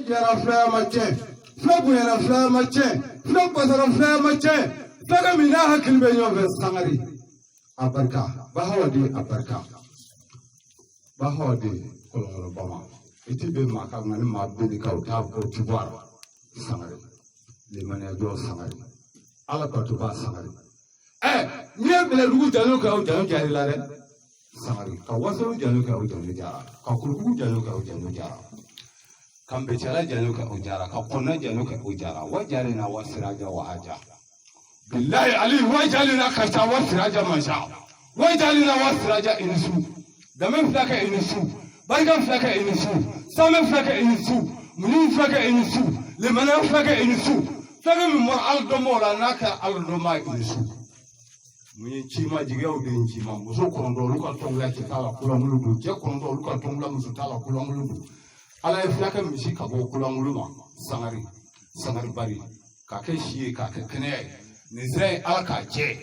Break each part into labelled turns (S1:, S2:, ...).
S1: jara flama che flabu yana flama che flabu badra flama che flaga mina hakil be yo Sangaré abarka bahawadi abarka bahawadi kolongolo bama iti be maka ngani mabbi ka uta ko tubar Sangaré limane do Sangaré ala ko tubar Sangaré niye bele dugu jalo ka o jalo jari la re Sangaré ka waso jalo ka o jalo jara ka kurugu jalo ka o jalo jara kambe chala jalo ka o jara ka konna jalo ka o jara wa jari na wasiraja wa haja billahi ali wa jali na ka ta wasiraja masha wa jali na wasiraja insu da men flaka insu barkan flaka insu samen flaka insu munin flaka insu limana flaka insu flaka mi mor aldo mola naka aldo ma insu mun chima jigaw de chima muso kondo luka tongla ki tala kula muludu je kondo luka tongla muso tala kula muludu ala flaka mi shi ka go kula muluma Sangaré bari ka ke shi ka ke kene nizrai alaka je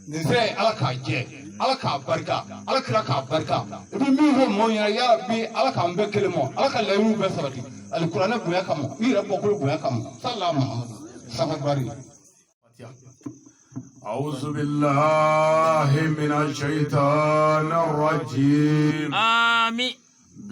S1: nizrai alaka je alaka barka alaka ka barka ibi mi ho mo ya bi alaka mbe kelemo alaka layu be sabati alqur'ana buya kamo ira bokul buya kamo sallallahu Sangaré bari
S2: أعوذ بالله من الشيطان الرجيم
S3: آمين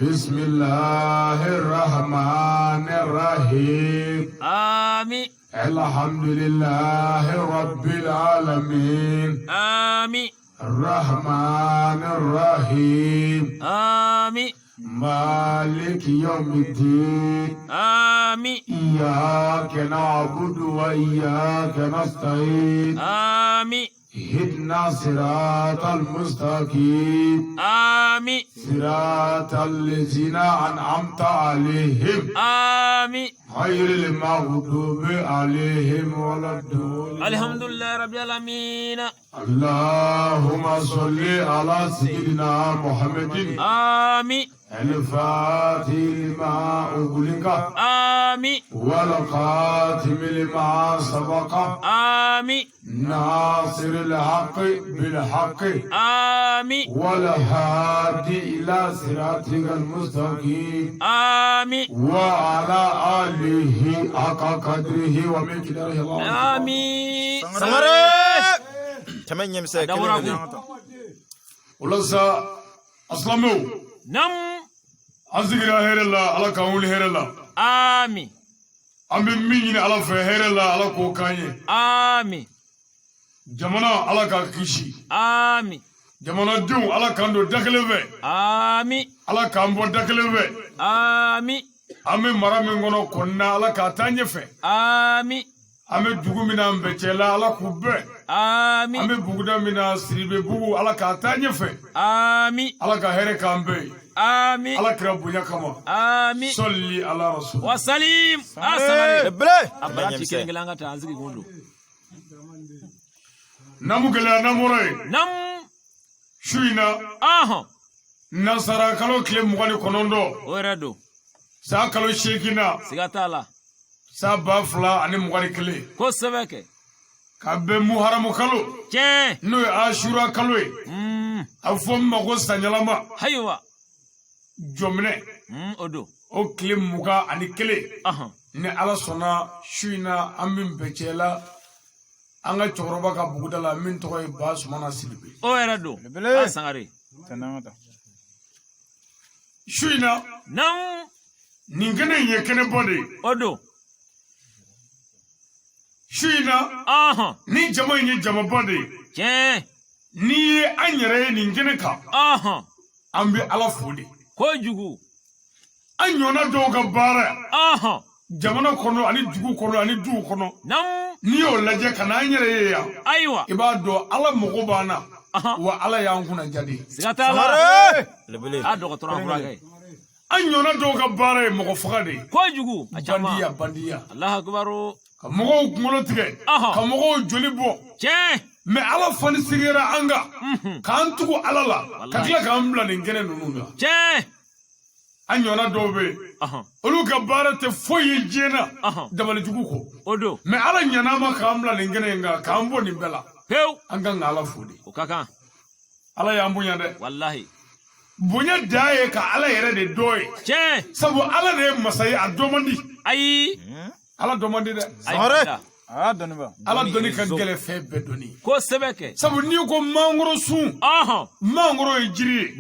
S2: بسم الله الرحمن الرحيم
S3: آمين
S2: الحمد لله رب العالمين
S3: آمين
S2: الرحمن الرحيم
S3: آمين
S2: مالك يوم الدين
S3: آمين
S2: إياك نعبد وإياك نستعين
S3: آمين
S2: اهدنا صراط المستقيم
S3: آمين
S2: صراط الذين أنعمت عليهم
S3: آمين
S2: غير المغضوب عليهم ولا الضالين
S3: الحمد لله رب العالمين
S2: اللهم صل على سيدنا محمد
S3: آمين
S2: الفاتح لما أغلق
S3: آمين
S2: والخاتم لما سبق
S3: آمين
S2: ناصر الحق بالحق
S3: آمين
S2: والهادي إلى صراطك المستقيم
S3: آمين
S2: وعلى آله حق قدره ومقداره العظيم
S3: آمين
S4: Sangaré تمن يمسك
S2: ولسا أسلموا
S3: نم
S2: أزغرا هير الله على كون هير الله
S3: آمين
S2: أمي مين على فهير الله على كوكاني
S3: آمين
S2: جمانا على كاكيشي
S3: آمين
S2: جمانا دون على كاندو دكلفه
S3: آمين
S2: على كامبو دكلفه
S3: آمين
S2: أمي مرامي غنو كنا على كاتانيفه
S3: آمين
S2: أمي دوغو منا مبتشلا على كوبه
S3: آمين
S2: أمي بوغدا منا سريبه بوغو على كاتانيفه
S3: آمين
S2: على كهير كامبي
S3: آمين
S2: على كرابويا كما
S3: آمين
S2: صلي على رسول
S3: وسليم السلام
S4: بلى
S3: أبراتي كينغلانغا تانزكي غوندو
S2: نموكلا نموري
S3: نم
S2: شوينا nasara kalo kile mugani konondo
S3: oredo
S2: sa kalo shekina
S3: sigatala
S2: sa bafla ani mugani kile
S3: ko sebeke
S2: kabe muharamu kalo
S3: che
S2: no ashura kalo afom mago sanyalama
S3: haywa
S2: jomne
S3: odo
S2: o kile muga ani kile ne ala sona shuina amin becela anga choroba ka bugudala min toy bas mana Sidibé
S3: oredo Sangaré
S4: tanamata
S2: shuina
S3: nam
S2: ningene yekene body
S3: odo
S2: shuina ni jama ni jama body
S3: che
S2: ni anyere ningene ka ambi ala fudi
S3: ko jugu
S2: anyona doga bara jamana kono ani jugu kono ani du kono
S3: nam
S2: ni o laje kana anyere ya
S3: aywa
S2: ibado ala mogo bana wa ala yankuna jadi
S3: sigatala
S4: lebele
S3: ado ko tron furaga
S2: anyona doga bara mogo fagade
S3: ko jugu achama
S2: bandiya
S3: Allah akbaru
S2: ka mogo ngolo tige ka mogo joli bo
S3: che
S2: me ala fani sigera anga kan tugu ala la ka kila ka ambla ngene nununa
S3: che
S2: anyona dobe olu ka bara te foyi jena dabal jugu ko
S3: odo
S2: me ala nyana ma ka ambla ngene nga ka ambo ni bela
S3: pew
S2: anga ngala fudi
S3: o kaka
S2: ala ya ambunya de
S3: wallahi
S2: bonya daye ka ala yɛrɛ de dɔ ye
S3: Tiɲɛ.
S2: sabu ala de ye masa ye a dɔmandi
S3: Ayi.
S2: ala dɔmandi dɛ
S4: Sangaré. Ah, dɔnniba.
S2: ala dɔnni ka gɛlɛn fɛn bɛɛ dɔnni
S3: Ko sɛbɛ kɛ.
S2: sabu n'i ko mangoro sun mangoro ye jiri ye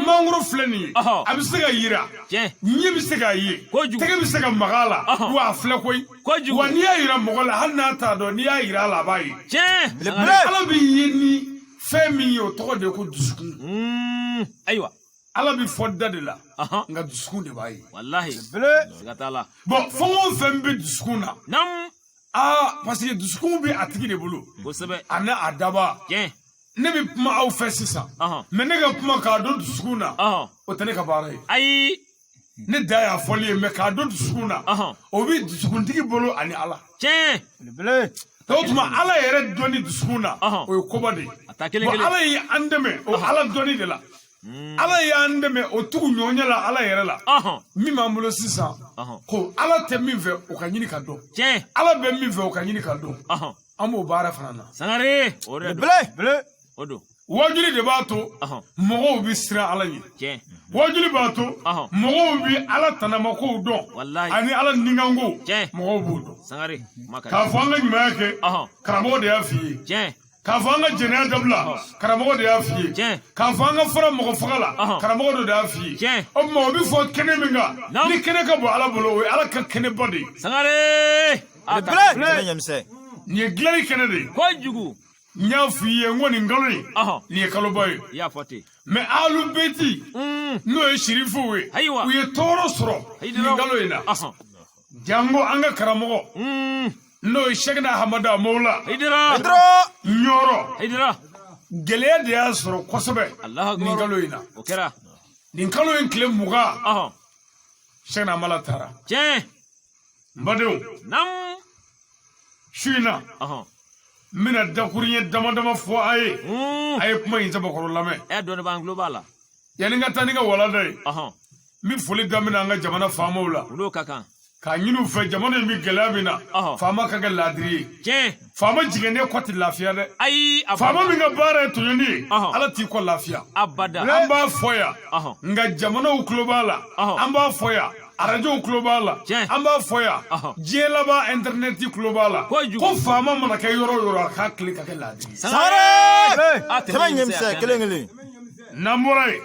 S2: mangoro filɛ nin ye a bɛ se ka yira
S3: Tiɲɛ.
S2: ɲɛ bɛ se k'a ye
S3: Kojugu.
S2: tɛgɛ bɛ se ka maga a la wa a filɛ koyi
S3: Kojugu.
S2: wa n'i y'a yira mɔgɔ la hali n'a t'a dɔn n'i y'a yira a la a b'a ye
S3: Tiɲɛ.
S4: Sangaré.
S2: ala bɛ ye ni fɛn min ye o tɔgɔ de ye ko dusukun
S3: Ayiwa.
S2: ala bɛ fɔ da de la nka dusukun de b'a ye
S3: Wallahi.
S4: Belé.
S3: Siga t'a la.
S2: bɔn fɛn o fɛn bɛ dusukun na
S3: Nam.
S2: parce que dusukun bɛ a tigi de bolo
S3: Kosɛbɛ.
S2: ani a daba
S3: Tiɲɛ.
S2: ne bɛ kuma aw fɛ sisan mɛ ne ka kuma k'a dɔn dusukun na o tɛ ne ka baara ye
S3: Ayi.
S2: ne da y'a fɔli ye mɛ k'a dɔn dusukun na o bɛ dusukuntigi bolo ani ala
S3: Tiɲɛ.
S4: Belé.
S2: o tuma ala yɛrɛ dɔnni dusukun na o ye koba de ye
S3: A ta kelen
S2: bon
S3: kelen.
S2: ala ye an dɛmɛ o ala dɔnni de la ala y'an dɛmɛ o tugu ɲɔgɔnya la ala yɛrɛ la min b'an bolo sisan ko ala tɛ min fɛ o ka ɲini ka dɔn
S3: Tiɲɛ.
S2: ala bɛ min fɛ o ka ɲini ka dɔn an b'o baara fana na
S3: Sangaré. O de don.
S4: Belé. Belé.
S3: O don.
S2: wajuli de b'a to mɔgɔw bɛ siran ala ɲɛ
S3: Tiɲɛ.
S2: wajuli b'a to mɔgɔw bɛ ala tanamakow dɔn
S3: Wallahi.
S2: ani ala nikanko
S3: Tiɲɛ.
S2: mɔgɔw b'o dɔn
S3: Sangaré. Ma ka.
S2: k'a fɔ an ka ɲumanya kɛ karamɔgɔ de y'a f'i ye
S3: Tiɲɛ.
S2: k'a fɔ an ka jɛnɛya dabila karamɔgɔ de y'a f'i ye
S3: Tiɲɛ.
S2: k'a fɔ an ka fara mɔgɔ faga la karamɔgɔ dɔ de y'a f'i ye
S3: Tiɲɛ.
S2: o tuma o bɛ fɔ kɛnɛ min kan ni kɛnɛ ka bɔ ala bolo o ye ala ka kɛnɛba de ye
S3: Sangaré. A ta.
S4: Belé. Tɛmɛ ɲɛmisɛn.
S2: nin ye dilanni kɛnɛ de ye
S3: Kojugu.
S2: n y'a f'i ye n ko nin kalo in nin ye kaloba ye
S3: I y'a fɔ ten.
S2: mɛ alu beti n'o ye sirifuw ye
S3: Ayiwa.
S2: u ye tɔɔrɔ sɔrɔ nin kalo in na jango an ka karamɔgɔ n'o ye Cheick Ahmada Mawla
S3: Hidira.
S2: ɲɔrɔ
S3: Hidira.
S2: gɛlɛya de y'a sɔrɔ kosɛbɛ
S3: Allahu
S2: nin
S3: akbar.
S2: kalo in na
S3: O kɛra.
S2: nin kalo in tile 20 Cheick Ahmada taara
S3: Tiɲɛ.
S2: n badenw
S3: Nam.
S2: su in na n bɛna dakuru ɲɛ dama dama fɔ a ye a ye kuma in sabakɔrɔ lamɛn
S3: E dɔnni b'an tulo b'a la.
S2: yanni n ka taa ni ka walanda ye n bɛ foli daminɛ an ka jamana faamaw la
S3: Olu ka kan.
S2: k'a ɲini u fɛ jamana in bɛ gɛlɛya min na faama ka kɛ laadiri ye
S3: Tiɲɛ.
S2: faama jiginnen kɔ tɛ lafiya dɛ
S3: Ayi. A
S2: faama min ka baara ye tɔɲɔni ye ala t'i kɔ lafiya
S3: Abada.
S2: an b'a fɔ yan nka jamanaw tulo b'a la an b'a fɔ yan arajow tulo b'a la an b'a fɔ yan diɲɛ laban interinɛti tulo b'a la ko faama mana kɛ yɔrɔ o yɔrɔ a k'a tile ka kɛ laadiri.
S4: Sangaré. Tɛmɛ ɲɛmisɛn kelen kelen.
S2: n'an bɔra yen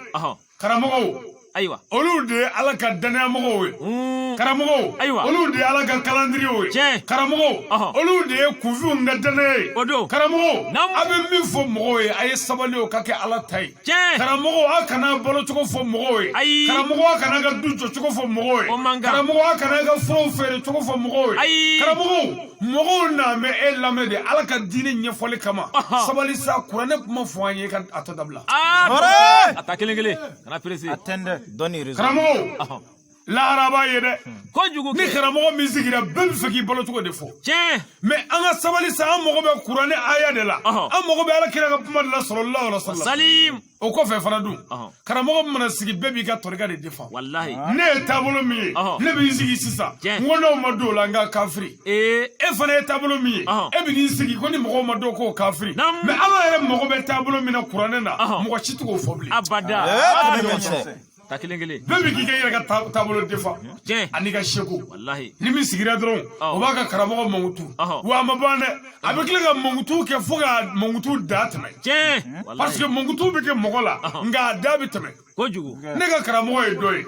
S2: karamɔgɔw
S3: Ayiwa.
S2: olu de ye ala ka danayamɔgɔw ye karamɔgɔw olu de ye ala ka kalandiriw ye karamɔgɔw olu de ye kunfinw ka danaya ye karamɔgɔw a bɛ min fɔ mɔgɔw ye a ye sabali o ka kɛ ala ta ye karamɔgɔw a kana balocogo fɔ mɔgɔw ye karamɔgɔ a kana ka du jɔcogo fɔ mɔgɔw ye karamɔgɔ a kana ka furaw feere cogo fɔ mɔgɔw ye karamɔgɔw mɔgɔw n'a mɛ e lamɛn de ala ka diinɛ ɲɛfɔli kama sabali sa kuranɛ kuma fɔ an ye ka a tɔ dabila.
S3: A ta kelen kelen. Kana perese.
S4: Attendez. Dɔnni réseau.
S2: karamɔgɔw lahara b'a ye dɛ
S3: Kojugu
S2: ni
S3: kɛ.
S2: karamɔgɔ min sigira bɛɛ bɛ fɛ k'i balocogo de fɔ
S3: Tiɲɛ.
S2: mɛ an ka sabali sa an mago bɛ kuranɛ aya de la an mago bɛ ala kira ka kuma de la sallallahu alaihi wasallam
S3: Salim.
S2: o kɔfɛ fana dun karamɔgɔ mana sigi bɛɛ b'i ka tɔrɔkɛ de defan
S3: Wallahi.
S2: ne ye taabolo min ye ne b'i sigi sisan n ko n'aw ma don o la n ka kafiri e fana ye taabolo min ye e bɛ n'i sigi ko ni mɔgɔw ma don k'o kafiri mɛ ala yɛrɛ mago bɛ taabolo min na kuranɛ na mɔgɔ si tɛ k'o fɔ bilen
S3: Abada.
S4: Tɛmɛ ɲɛmisɛn.
S3: Ta kelen kelen.
S2: bɛɛ bɛ k'i ka yɛrɛ ka taabolo defan
S3: Tiɲɛ.
S2: ani ka seko
S3: Wallahi.
S2: ni min sigira dɔrɔn o b'a ka karamɔgɔ mankutu wa a ma ban dɛ a bɛ tila ka mankutu kɛ fo ka mankutu da tɛmɛ
S3: Tiɲɛ.
S2: parce que mankutu bɛ kɛ mɔgɔ la nka a da bɛ tɛmɛ
S3: Kojugu.
S2: ne ka karamɔgɔ ye dɔ ye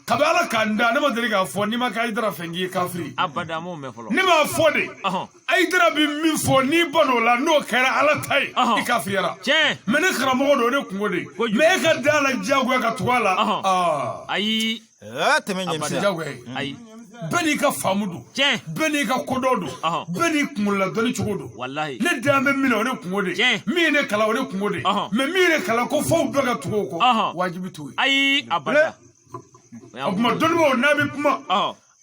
S2: kabi ala k'an da ne ma deli k'a fɔ n'i ma kɛ ayidara fɛn k'i ye kafiri
S3: Abada m'o mɛn fɔlɔ.
S2: ne b'a fɔ de ayidara bɛ min fɔ n'i ba n'o la n'o kɛra ala ta ye i kafiriyara
S3: Tiɲɛ.
S2: mɛ ne karamɔgɔ don o de kungo de ye mɛ e ka da la diyagoya ka tugu a la
S3: Ayi.
S4: Tɛmɛ
S2: a
S4: ɲɛmisɛn.
S2: diyagoya ye
S3: Ayi.
S2: bɛɛ n'i ka faamu don
S3: Tiɲɛ.
S2: bɛɛ n'i ka kodɔn don bɛɛ n'i kunkolodɔnni cogo don
S3: Wallahi.
S2: ne dan bɛ min na o de kungo de
S3: Tiɲɛ.
S2: min ye ne kalan o de kungo de mɛ min ye ne kalan ko fɔw bɛɛ ka tugu o kɔ wajibi t'o ye
S3: Ayi. Abada.
S2: o tuma dɔnnibaw n'a bɛ kuma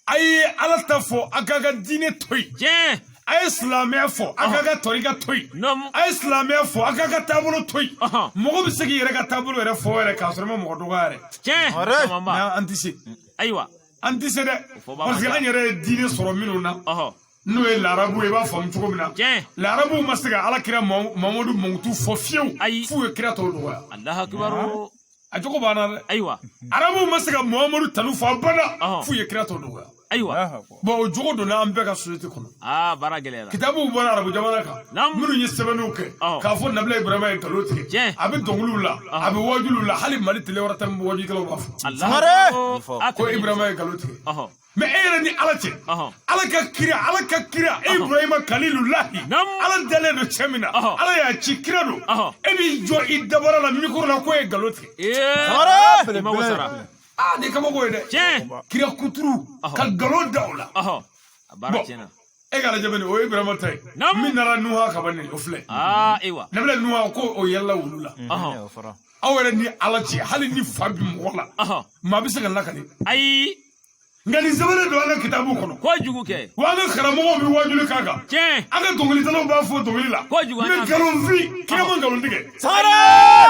S2: a ye ala ta fɔ a k'a ka diinɛ to yen
S3: Tiɲɛ.
S2: a ye silamɛya fɔ a k'a ka tɔrika to yen a ye silamɛya fɔ a k'a ka taabolo to yen mɔgɔ bɛ se k'i yɛrɛ ka taabolo yɛrɛ fɔ yɛrɛ k'a sɔrɔ i ma mɔgɔ dɔgɔya yɛrɛ
S3: Tiɲɛ.
S2: mɛ an tɛ se
S3: Ayiwa.
S2: an tɛ se dɛ parce que an yɛrɛ ye diinɛ sɔrɔ minnu na n'o ye larabu ye i b'a faamu cogo min na larabuw ma se ka ala kira mamadu mankutu fɔ fiyewu f'u ye kira tɔw dɔgɔya
S3: Allahu akbar.
S2: a jogo bana
S3: ayiwa
S2: arabu masaka muhammadu tanu fa bana fu ye kira to doga
S3: ayiwa
S2: bo jogo do na ambe ka société kono
S3: bara gelera
S2: kitabu bana arabu jamana ka minu ye sebenu ke ka fo nabla ibrahima en kaloti abi dongulula abi wajulula hali mali tele warata mo waji kala ba
S3: Allah
S2: ko ibrahima en kaloti me era ni alache alaka kira ibrahima khalilullah ala dale do chemina ala ya chikira do ebi jo idabara la mikro la ko e galoti
S3: ma wasara
S2: de kama ko de kira kuturu ka galot dawla
S3: barakena
S2: e gala jabani o ibrahima tay min nara nuha ka banne o fle
S3: ewa
S2: nabla nuha ko o yalla wulula awere ni alache hali ni fabi mo la ma bisa kan lakani
S3: ai
S2: ngani zabare do anga kitabu kono
S3: ko jugu ke
S2: wanga kharamo bi wajulu kaga anga dongoli talo ba fo dongoli la
S3: ko jugu
S2: anga galon fi kiyama galon dige
S4: sara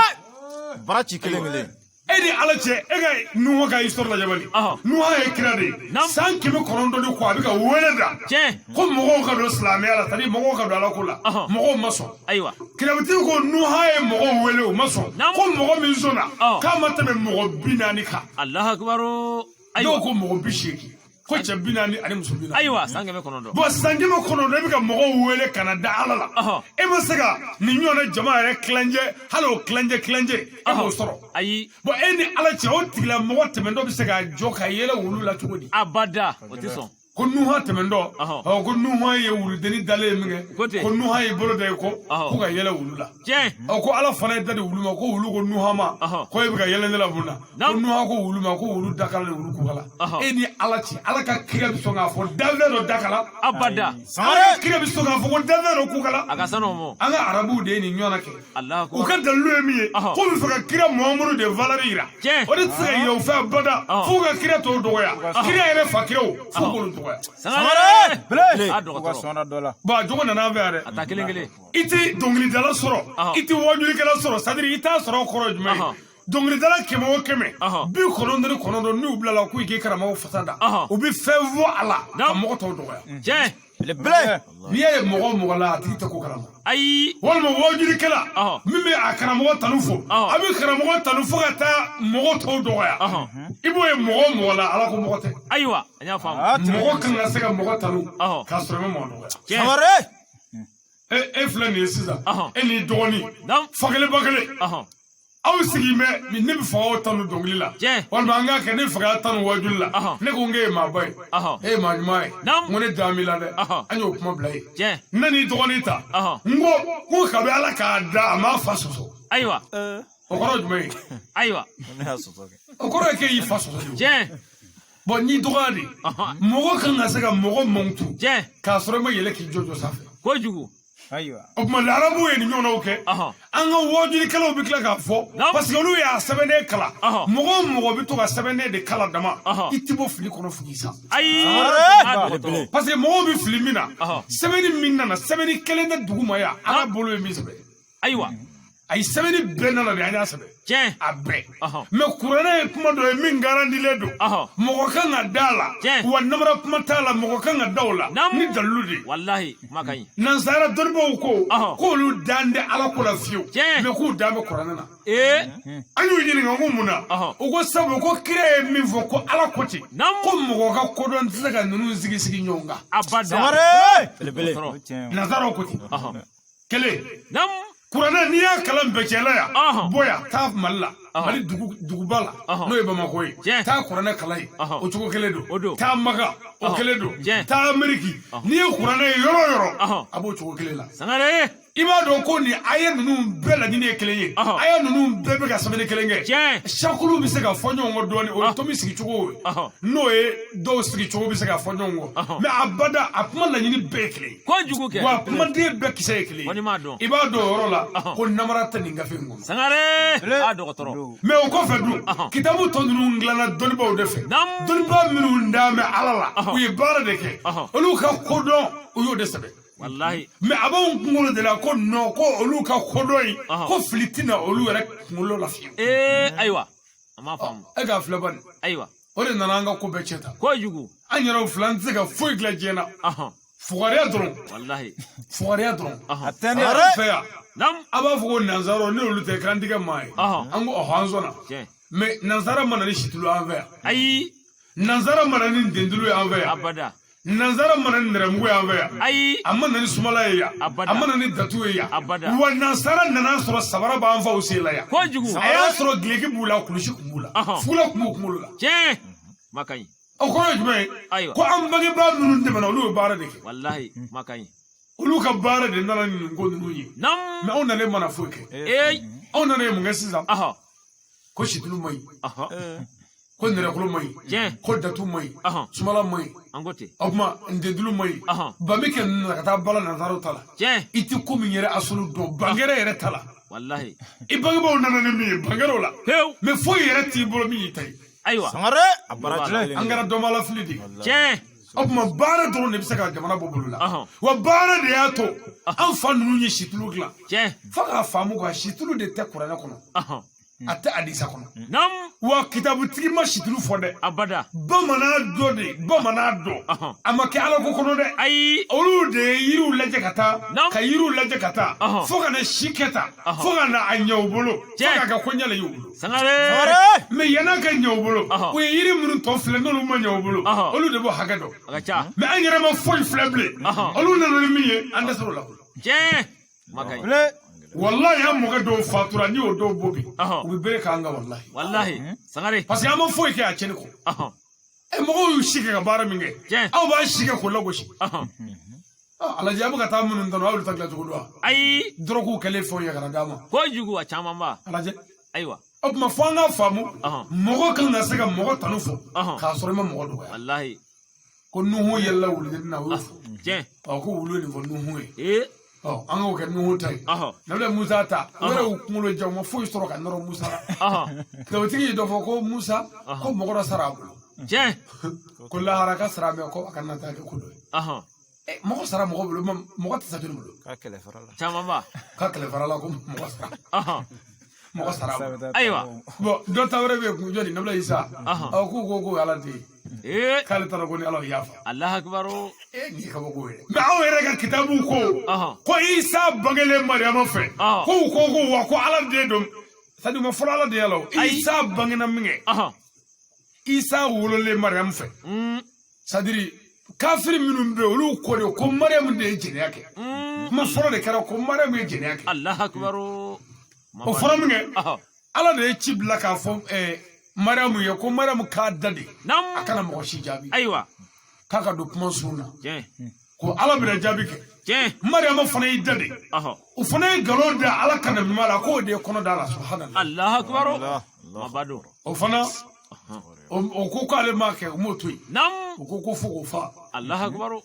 S4: barachi kelengele
S2: edi alache ega nuwa ka histoire la jabali nuwa e krade san kime korondo do ko abika weleda ko mogo ka do islam ala tani mogo ka do ala kula mogo maso
S3: aywa
S2: krabti ko nuwa e mogo wele o maso ko mogo min zona ka matame mogo binani ka
S3: Allah akbar
S2: ayiwa ko mogo bisheki ko chabina ni ani musulmina
S3: ayiwa sangeme konondo
S2: bo sangeme konondo e bika mogo wele kana da alala e masaka ni nyona jama re klanje halo klanje e mo soro
S3: ayi
S2: bo eni ala che o tigla mogo temendo bisaka joka yele wulu la tugodi
S3: abada otison
S2: ko nuha temendo ko nuha ye wulu deni dale minge ko nuha ye bolo de ko ka yele wulu la ko ala fana dade wulu ma ko wulu ko nuha ma ko e bika yele la bunda ko nuha ko wulu ma ko wulu dakala le wulu ko kala eni ala chi ala ka kire bi songa fo dave do dakala
S3: abada
S2: ala kire bi songa fo ko dave do ko kala
S3: aga sano mo
S2: anga arabu de ni nyona ke
S3: Allah ko
S2: ka dalu emi ko bi faka kire muhammadu de valerira o de tse yo fa bada fo ka kire to do ya kire ere fa kire o fo ko do
S3: Sangaré
S4: bele
S3: ko
S4: sona dola
S2: ba jogo na na vere
S3: atakelengele
S2: iti dongli dala soro iti wajuli kala soro sadiri ita soro koro jume dongli dala kemo keme bi konondo ni ubla la ku ike karama fasada o bi fevo ala mo to do ya
S4: bele
S2: ni e mo la ati ta ko karama
S3: ai
S2: wal mo wajuli kala mime akarama tanufo abi karama tanufo kata mo to do ya ibo e mo la ala ko mo te
S3: aywa anya fam
S2: mo kan na sega mo tanu ka soro mo do ya
S4: sara
S2: e flani siza eni doni fakele bakele aw sigi me mi ne bi fawo tanu dongli la wal banga ke ne faga tanu wajul la ne ko nge ma bay e ma nyumai mo ne damila de anyo kuma blai nani doni ta ngo ko ka be ala ka da ma fasoso
S3: aywa
S2: o koro jumai
S3: aywa
S2: o koro ke yi fasoso bon ni dogadi mo kan na sega mo montu ka soro ma yele ki jojo safe
S3: ko jugu
S4: aywa
S2: o ma larabu e ni nyona oke anga wojuli kala obi kala ka fo parce que lu ya sebene kala mogo bi to ka sebene de kala dama itibo fili kono fugi sa
S3: ayi
S2: parce que mogo bi fili mina sebene minna na sebene kele na duguma ya ala bolo e mi sebe
S3: aywa
S2: ay sebene benna na de anya sebe abe me kurana kuma do min garandi ledo mogo kan dala wa namara kuma tala mogo kan dawla ni daludi
S3: wallahi makai
S2: nan sara dorbo ko lu dande ala ko la fiu me ku dambe kurana na anyu yini ngo muna o go sabo ko kire mi fo ko ala ko ti ko mogo ka ko don tsaga nunu sigi nyonga
S3: abada
S4: sare bele
S2: nazaro ko ti kele
S3: nam
S2: kurana ni ya kalan bekela ya boya ta malla mali dugubala no e bamako yi ta kurana kalai o chugo keledo ta maga o keledo ta ameriki ni kurana yoro abo chugo kelela
S3: Sangaré
S2: ima do ko ni aya nunu bela ni ne keleye aya nunu bebe ka sabene kelenge shakulu bi se ka fonyo ngo doni o to mi sigi chugo no e do sigi chugo bi se ka fonyo ngo me abada apuma la ni bekle
S3: ko jugo ke
S2: wa apuma de bekise kele
S3: woni ma do
S2: iba do yoro la ko namara tani nga fengo
S3: Sangaré a do toro
S2: me o ko fedu kitabu to nunu nglana doni ba o defe doni ba minu ndame alala wi bara de ke olu ka kodon o yo de sebe
S3: wallahi
S2: me abon ngolo de la ko no ko olu ka kodoi ko flitina olu rek ngolo la fi
S3: aywa ama fam
S2: e ga flaban
S3: aywa
S2: o de nananga ko beceta
S3: ko jugu
S2: anyaro flanze ga foi gla jena fugariya dɔrɔn
S3: wallahi
S2: fugariya dɔrɔn
S4: Attendez.
S2: fɛ yan
S3: nam
S2: a b'a fɔ ko nanzaraw ne olu tɛ kantigɛ maa ye an ko ɔhɔ an sɔnna
S3: tiɲɛ
S2: mais nanzara mana ni situlu an fɛ yan
S3: ayi
S2: nanzara mana ni dendulu ye an fɛ yan
S3: abada
S2: nanzara mana ni nɛrɛmugu ye an fɛ yan
S3: ayi
S2: a mana ni sumala ye yan
S3: Abada.
S2: a mana ni datu ye yan
S3: Abada.
S2: wa nansara nana sɔrɔ sabara b'an faw sen la yan
S3: kojugu
S2: a y'a sɔrɔ gileki b'u la kulusi kun b'u la fula kun b'u kunkolo la
S3: tiɲɛ ma ka ɲi
S2: o kɔrɔ ye jumɛn ye
S3: Ayiwa.
S2: ko an bangebaa minnu tɛmɛna olu ye baara de kɛ
S3: wallahi ma ka ɲi
S2: olu ka baara de nana ni nin ko ninnu ye
S3: nam
S2: mais anw nalen mana foyi kɛ
S3: ee
S2: anw nana ye mun kɛ sisan
S3: aha
S2: ko situlu ma ɲi
S3: aha
S2: ko nɛrɛkolo ma ɲi
S3: tiɲɛ
S2: ko datu ma ɲi
S3: Ɔhɔn.
S2: sumala ma ɲi
S3: an ko ten
S2: o tuma ndendulu ma ɲi
S3: Ɔhɔn.
S2: banbe kɛ ninnu na ka taa bala nanzaraw ta la
S3: tiɲɛ
S2: i tɛ ko min yɛrɛ asolu dɔn bangɛrɛ yɛrɛ ta la
S3: wallahi
S2: i bangebaaw nana ni min ye bangɛrɛw la
S3: pewu
S2: mais foyi yɛrɛ t'i bolo min y'i ta ye
S3: ayiwa
S4: Sangaré. A bara kelen.
S2: an kɛra dɔnbala fili de ye
S3: tiɲɛ
S2: o tuma baara dɔrɔn de bɛ se ka jamana bɔ bolo la
S3: Ɔhɔn.
S2: wa baara de y'a to an fa ninnu ye situlu dilan
S3: tiɲɛ
S2: fo k'a faamu ko situlu de tɛ kuranɛ kɔnɔ
S3: aha
S2: a tɛ hadisa kɔnɔ
S3: nam
S2: wa kitabutigi ma situlu fɔ dɛ
S3: abada
S2: bamanan dɔ de bamanan dɔ
S3: Ɔhɔn.
S2: a ma kɛ ala ko kɔnɔ dɛ
S3: ayi
S2: olu de ye yiriw lajɛ ka taa
S3: Nam.
S2: ka yiriw lajɛ ka taa
S3: Ɔhɔn.
S2: fo ka na si kɛ tan
S3: Ɔhɔn.
S2: fo ka na a ɲɛ u bolo fo
S3: Tiɲɛ.
S2: k'a kɛ ko ɲɛla y'u bolo
S3: sangare
S4: Sangaré.
S2: mais yan'a ka ɲɛ u bolo
S3: Ɔhɔn.
S2: o ye yiri minnu tɔ filɛ n'olu ma ɲɛ u bolo
S3: Ɔhɔn.
S2: olu de b'o hakɛ dɔn
S3: a ka ca
S2: mais an yɛrɛ ma foyi filɛ bilen
S3: Ɔhɔn.
S2: olu nana ni min ye an tɛ sɔrɔ o la
S3: tiɲɛ ma ka ɲi
S4: Blé.
S2: wallahi an mɔkɛ dɔw fatura ni y'o dɔw bɔ bi
S3: Ɔhɔn.
S2: u bɛ bere k'an kan wallahi
S3: wallahi sangare
S2: parce que an ma foyi kɛ a cɛnni kɔ
S3: aha
S2: mɔgɔw y'u si kɛ ka baara min kɛ
S3: Tiɲɛ.
S2: aw b'a si kɛ k'o lagosi
S3: aha
S2: alaji a bɛ ka taa minnu tɔnɔ aw de ta dilan cogo don wa
S3: ayi
S2: dɔrɔguw kɛlen fɛnw ye ka na d'a ma
S3: kojugu a caman ba
S2: alajɛ
S3: ayiwa
S2: o tuma fo an k'a faamu
S3: Ɔhɔn.
S2: mɔgɔ kan ka se ka mɔgɔ tanu fɔ
S3: Ɔhɔn.
S2: k'a sɔrɔ i ma mɔgɔ dɔgɔya
S3: wallahi
S2: ko nuhu yɛlɛla wuluni na o y'o fɔ
S3: tiɲɛ
S2: ko wulu ye nin fɔ nuhu ye
S3: ee
S2: an k'o kɛ nuhu ta ye
S3: Ɔhɔn.
S2: nabila musa ta o yɛrɛ y'u kunkolo ja u ma foyi sɔrɔ ka nɔrɔ musa la
S3: aha
S2: dawutigi ye dɔ fɔ ko musa ko mɔgɔ dɔ sara a bolo
S3: tiɲɛ
S2: ko lahara ka sara mɛ ko a kana taa kɛ ko dɔ ye
S3: aha
S2: mɔgɔ sara mɔgɔ bolo mɔgɔ tɛ sa joli bolo
S4: K'a kɛlɛ fara la.
S3: caman ba
S2: k'a kɛlɛfara la ko mɔgɔ sara
S3: aha
S2: mɔgɔ sara a bolo
S3: ayiwa
S2: bɔn dɔ ta wɛrɛ bɛ yen kun jɔnni nabila isa
S3: Ɔhɔn.
S2: k'u ko ko ala de ye
S3: ee
S2: k'ale taara ko ni ala yafa
S3: allah akbaru
S2: nin ye kabako ye mais anw yɛrɛ ka kitabu ko
S3: Ɔhɔn.
S2: ko isa bangelen mariyama fɛ
S3: Ɔhɔn.
S2: ko u ko wa ko ala den don c'est à dire u ma fɔlɔ ala de la o
S3: Ayi.
S2: isa bangena min kɛ
S3: aha
S2: isa wololen mariyamu fɛ c'est à dire kafiri minnu bɛ yen olu ko de ko mariyamu de ye jɛnɛya kɛ kuma fɔlɔ de kɛra ko mariyamu ye jɛnɛya kɛ
S3: allah akbaru
S2: o fɔra min kɛ
S3: aha
S2: ala de ye ci bila k'a fɔ mariyamu ye ko mariyamu k'a da de
S3: nam
S2: a kana mɔgɔ si jaabi
S3: ayiwa
S2: k'a ka don kuma sun na
S3: tiɲɛ
S2: ko ala bɛna jaabi kɛ
S3: tiɲɛ
S2: mariyamu fana y'i da de
S3: aha
S2: o fana ye nkalon da ala ka na ɲuman la k'o de ye kɔnɔ da la subhanallah
S3: allah akbaru ma ba don
S2: o fana o ko k'ale m'a kɛ o m'o to yen
S3: nam
S2: o ko fo k'o fa
S3: allah akbaru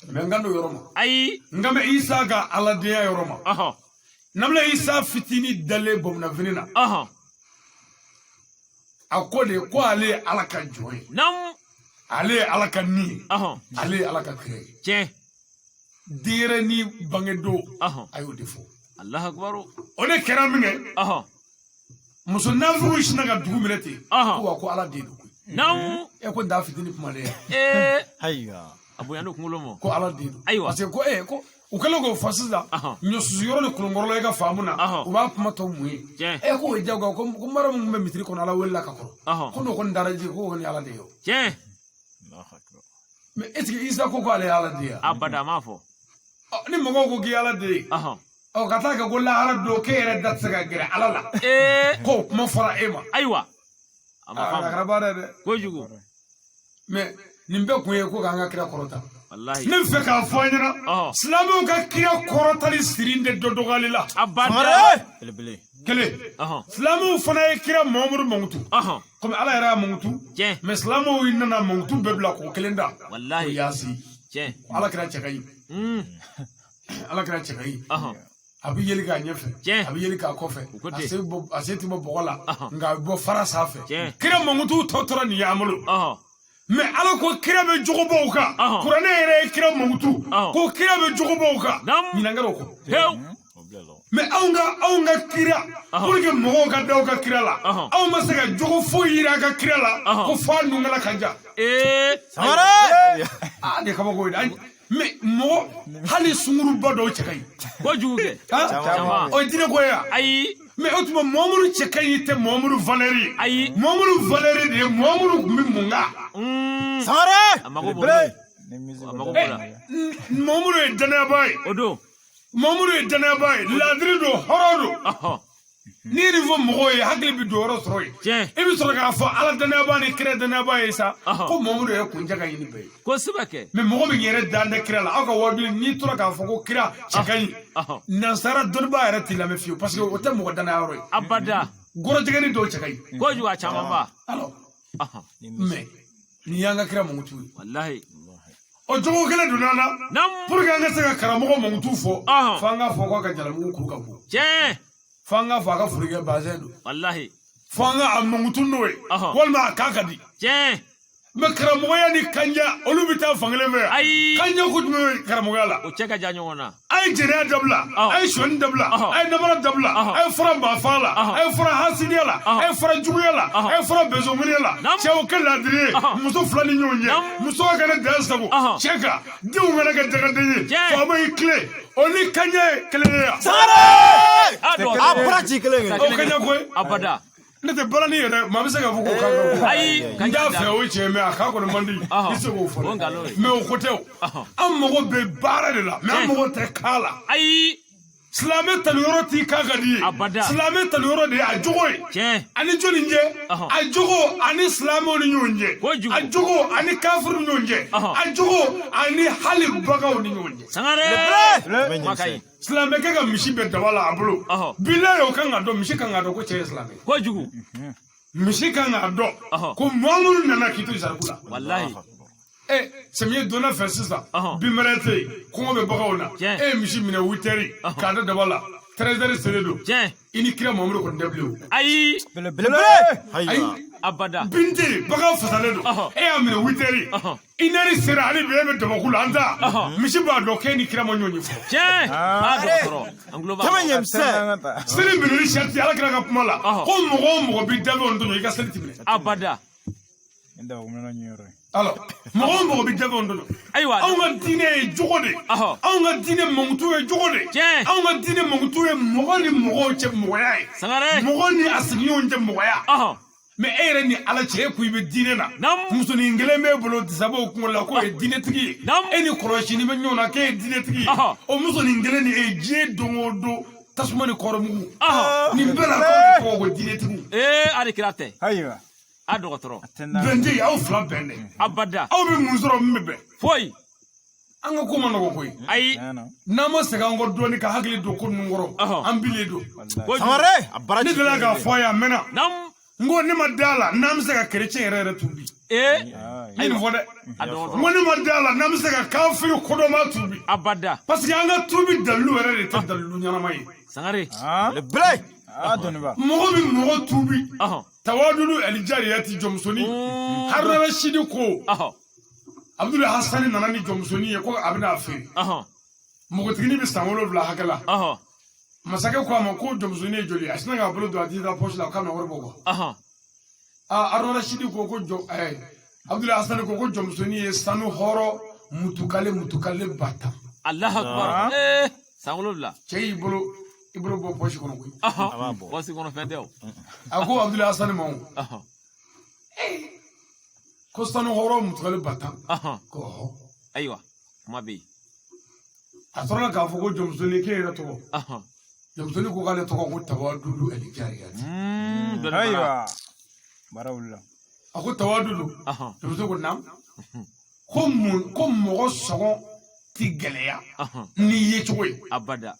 S2: mɛ n kan don yɔrɔ ma
S3: ayi
S2: n kan bɛ isa ka aladenya yɔrɔ ma
S3: aha
S2: nabila isa fitinin dalen bamunafini na
S3: aha
S2: a ko de ko ale ye ala ka jɔn ye
S3: nam
S2: ale ye ala ka ni ye
S3: aha
S2: ale ye ala ka kira ye
S3: tiɲɛ
S2: denyɛrɛni bangedo
S3: aha
S2: a y'o de fɔ
S3: allah akbaru
S2: o de kɛra min kɛ
S3: aha
S2: muso nafugu sinna ka dugu minɛ ten
S3: Ɔhɔn.
S2: ko wa ko ala den don koyi
S3: nam
S2: ko da fitinin kuma de ye
S3: ee
S4: Ayiwa.
S3: a bonyana kunkolo mɔ
S2: ko ala den don
S3: Ayiwa.
S2: parce que ko u kɛlen k'o fɔ sisan
S3: Ɔhɔn.
S2: ɲɔsusu yɔrɔ ni kolonkɔrɔla i ka faamu na
S3: Ɔhɔn.
S2: u b'a kuma tɔ mun ye
S3: Tiɲɛ.
S2: ko o ye jagoya ko mara min tun bɛ misiri kɔnɔ ala welela ka kɔrɔ
S3: Ɔhɔn.
S2: ko n'o kɔni dara ji ko o ni ala de ye o
S3: tiɲɛ
S2: mais est ce que isa ko ale ye ala de ye
S3: abada m'a fɔ
S2: ni mɔgɔw ko k'i ye ala de ye
S3: aha
S2: ka taa kɛ ko lahara don k'e yɛrɛ da tɛ se ka gɛrɛ ala la
S3: ee
S2: ko o kuma fɔra e ma
S3: ayiwa a ma
S2: a
S3: faamu
S2: kɛra baara ye dɛ
S3: kojugu
S2: mais nin bɛɛ kun ye ko k'an ka kira kɔrɔta
S3: wallahi
S2: ne fɛ k'a fɔ an ɲɛna
S3: Ɔhɔn.
S2: silamɛw ka kira kɔrɔtali siri de dɔ dɔgɔyali la
S3: abada
S4: Sangaré. Belebele.
S2: kelen
S3: aha
S2: silamɛw fana ye kira mamadu mankutu
S3: aha
S2: komi ala yɛrɛ y'a mankutu
S3: tiɲɛ
S2: mais silamɛw yi nana mankutu bɛɛ bila k'o kelen da o
S3: wallahi
S2: yaasi
S3: tiɲɛ
S2: ala kira cɛ ka ɲi ala kira cɛ ka ɲi
S3: aha
S2: a bɛ yeli k'a ɲɛfɛ
S3: Tiɲɛ.
S2: a bɛ yeli k'a kɔfɛ
S3: U ko ten.
S2: a se tɛ bɔ bɔgɔ la
S3: Ɔhɔn.
S2: nka a bɛ bɔ fara sanfɛ
S3: Tiɲɛ.
S2: kira mankutu tɔ tora nin y'an bolo
S3: aha
S2: mais ala ko kira bɛ jogobaw kan
S3: Ɔhɔn.
S2: kuranɛ yɛrɛ ye kira mankutu
S3: Ɔhɔn.
S2: ko kira bɛ jogobaw kan
S3: Nam.
S2: ɲininkaliw kɔ
S3: hew
S2: mais anw ka kira pour que mɔgɔw ka da aw ka kira la
S3: Ɔhɔn.
S2: anw ma se ka jogo foyi yira a ka kira la
S3: Ɔhɔn.
S2: ko fɔ a nungala ka ja
S3: ee
S4: Sangaré.
S2: de kabako ye mais mo hali sunguru bodo Cheick
S3: ko juge
S2: chama o dine ko ya
S3: ayi
S2: mais otuma Mamadou Cheick te Mamadou Valérie
S3: ayi
S2: Mamadou Valérie de Mamadou Mimunga
S4: Sangaré
S3: amago bo amago bo
S2: Mamadou e dana bay
S3: odo
S2: Mamadou e dana bay ladri do horodo ni rivo mogo ye hakili bi doro soro ye e bi soro ka fo ala dana ba ni kire dana ba ye sa ko Mamadou ye kunja ka yini be
S3: ko sibake
S2: mais mogo bi yere dande kire la aka wadu ni tora ka fo ko kira Cheick nansara donba yere ti la me fiyo parce que o te mogo dana yoro ye
S3: abada
S2: goro jigani do Cheick
S3: ko juwa chama ba
S2: alors mais ni yanga kira Mamadou
S3: wallahi
S2: o jogo kele dunana
S3: nam
S2: pour que anga se ka karamogo Mamadou fo fanga fo ko ka jalamu ku ka bu fanga fa ka furige bazendo
S3: wallahi
S2: fanga amangutu noy walma kakadi me karamoya ni kanja olubita fangale me kanja kutme karamoya la
S3: o Cheick janyo na
S2: ay jere dabla ay shon dabla ay nabara dabla ay fara bafala ay fara hasidiala ay fara juguyala ay fara bezomuriala chewo kala dire muso flani nyonye muso kana dansago Cheick diu ngana ga dagadeye fa may clé oni kanya clé
S4: Sangaré aparachi clé
S2: o kanya ko
S3: abada
S2: nete balani yere ma be se ka fuko ka
S3: ayi
S2: kanja fe o cheme aka ko mandi ise ko fo me o kotew am mo be bara de la me am mo te kala
S3: ayi
S2: Slame taloro ti kagadi Slame taloro de ajogo ani joli nje ajogo ani slamo ni nyonje ajogo ani kafir nyonje ajogo ani halib bagaw ni nyonje
S3: Sangaré makai
S2: Slame ke ga mishi be dawala abulu bila yo kan ado mishi kan ado ko che Slame
S3: ko jugu
S2: mishi kan ado ko Mamadou nana kito isarkula
S3: wallahi
S2: semye dona fesisa bimerete ko be bagawna mishi mina witeri kada dabala 13h seredo ini kira Mamadou ko ndeblew
S3: ayi
S4: bele
S3: abada
S2: bindi bagaw fasaledo amina witeri inari sera ali bebe dabakula anta mishi ba do ke ni kira mo nyonyi fo
S3: adoro angloba
S4: tamanyem se
S2: sere bele shati ala kira ka pumala ko mo bi dabe on do ka sele tibile
S3: abada
S4: nda ko mena nyoro
S2: alors mo bi dabe on do
S3: aywa
S2: on ga dine jogode on ga dine Mamadou e jogode on ga dine Mamadou e mo che mo yaay
S3: Sangaré
S2: mo ni asini on je mo ya mais ere ni ala che ku ibe dine na muso ni ngele me bolo disabo ku la ko e dine tigi eni koroshi ni me nyona ke dine tigi o muso ni ngele ni e je dongodo tasuma ni koromu ni bela ko dine tigi
S3: ari kirate
S4: aywa
S3: adogotoro
S2: bende ya o fla bende
S3: abada
S2: aw be munzoro mbebe
S3: foi
S2: anga ko man ko koy
S3: ayi
S2: namo sega ngo doni ka hakli do ko ngoro ambile do
S4: Sangaré aparachi
S2: ni dala ga foya mena
S3: nam
S2: ngo ni madala nam sega chrétien rere tubi ni vode ngo ni madala nam sega kafir ko do ma tubi
S3: abada
S2: parce que anga tubi dalu rere te dalu nyana mai
S3: Sangaré
S4: bele adoniba
S2: mo tubi tawadulu aljariyati jomsoni harra shidi ko Abdul Hassan nana ni jomsoni ko abina afi mo tigini bi samolo bla hakala masake ko ma ko jomsoni joli asina ga bulu do adida poche la kana worbo ko arra shidi ko Abdul Hassan ko jomsoni sanu horo mutukale bata
S3: Allah akbar samolo bla
S2: chey ibro bo poche ko ko
S3: wasi kono fendeo
S2: ako Abdul Hassan mo ko sanu horo mutukale bata ko
S3: aywa mabi
S2: asora ka foko jomsoni ke ra to jomsoni ko kale to ko tawadulu aljariyati
S4: aywa barawulla
S2: ako tawadulu jomsoni ko nam ko mo sogo ti geleya ni ye choy
S3: abada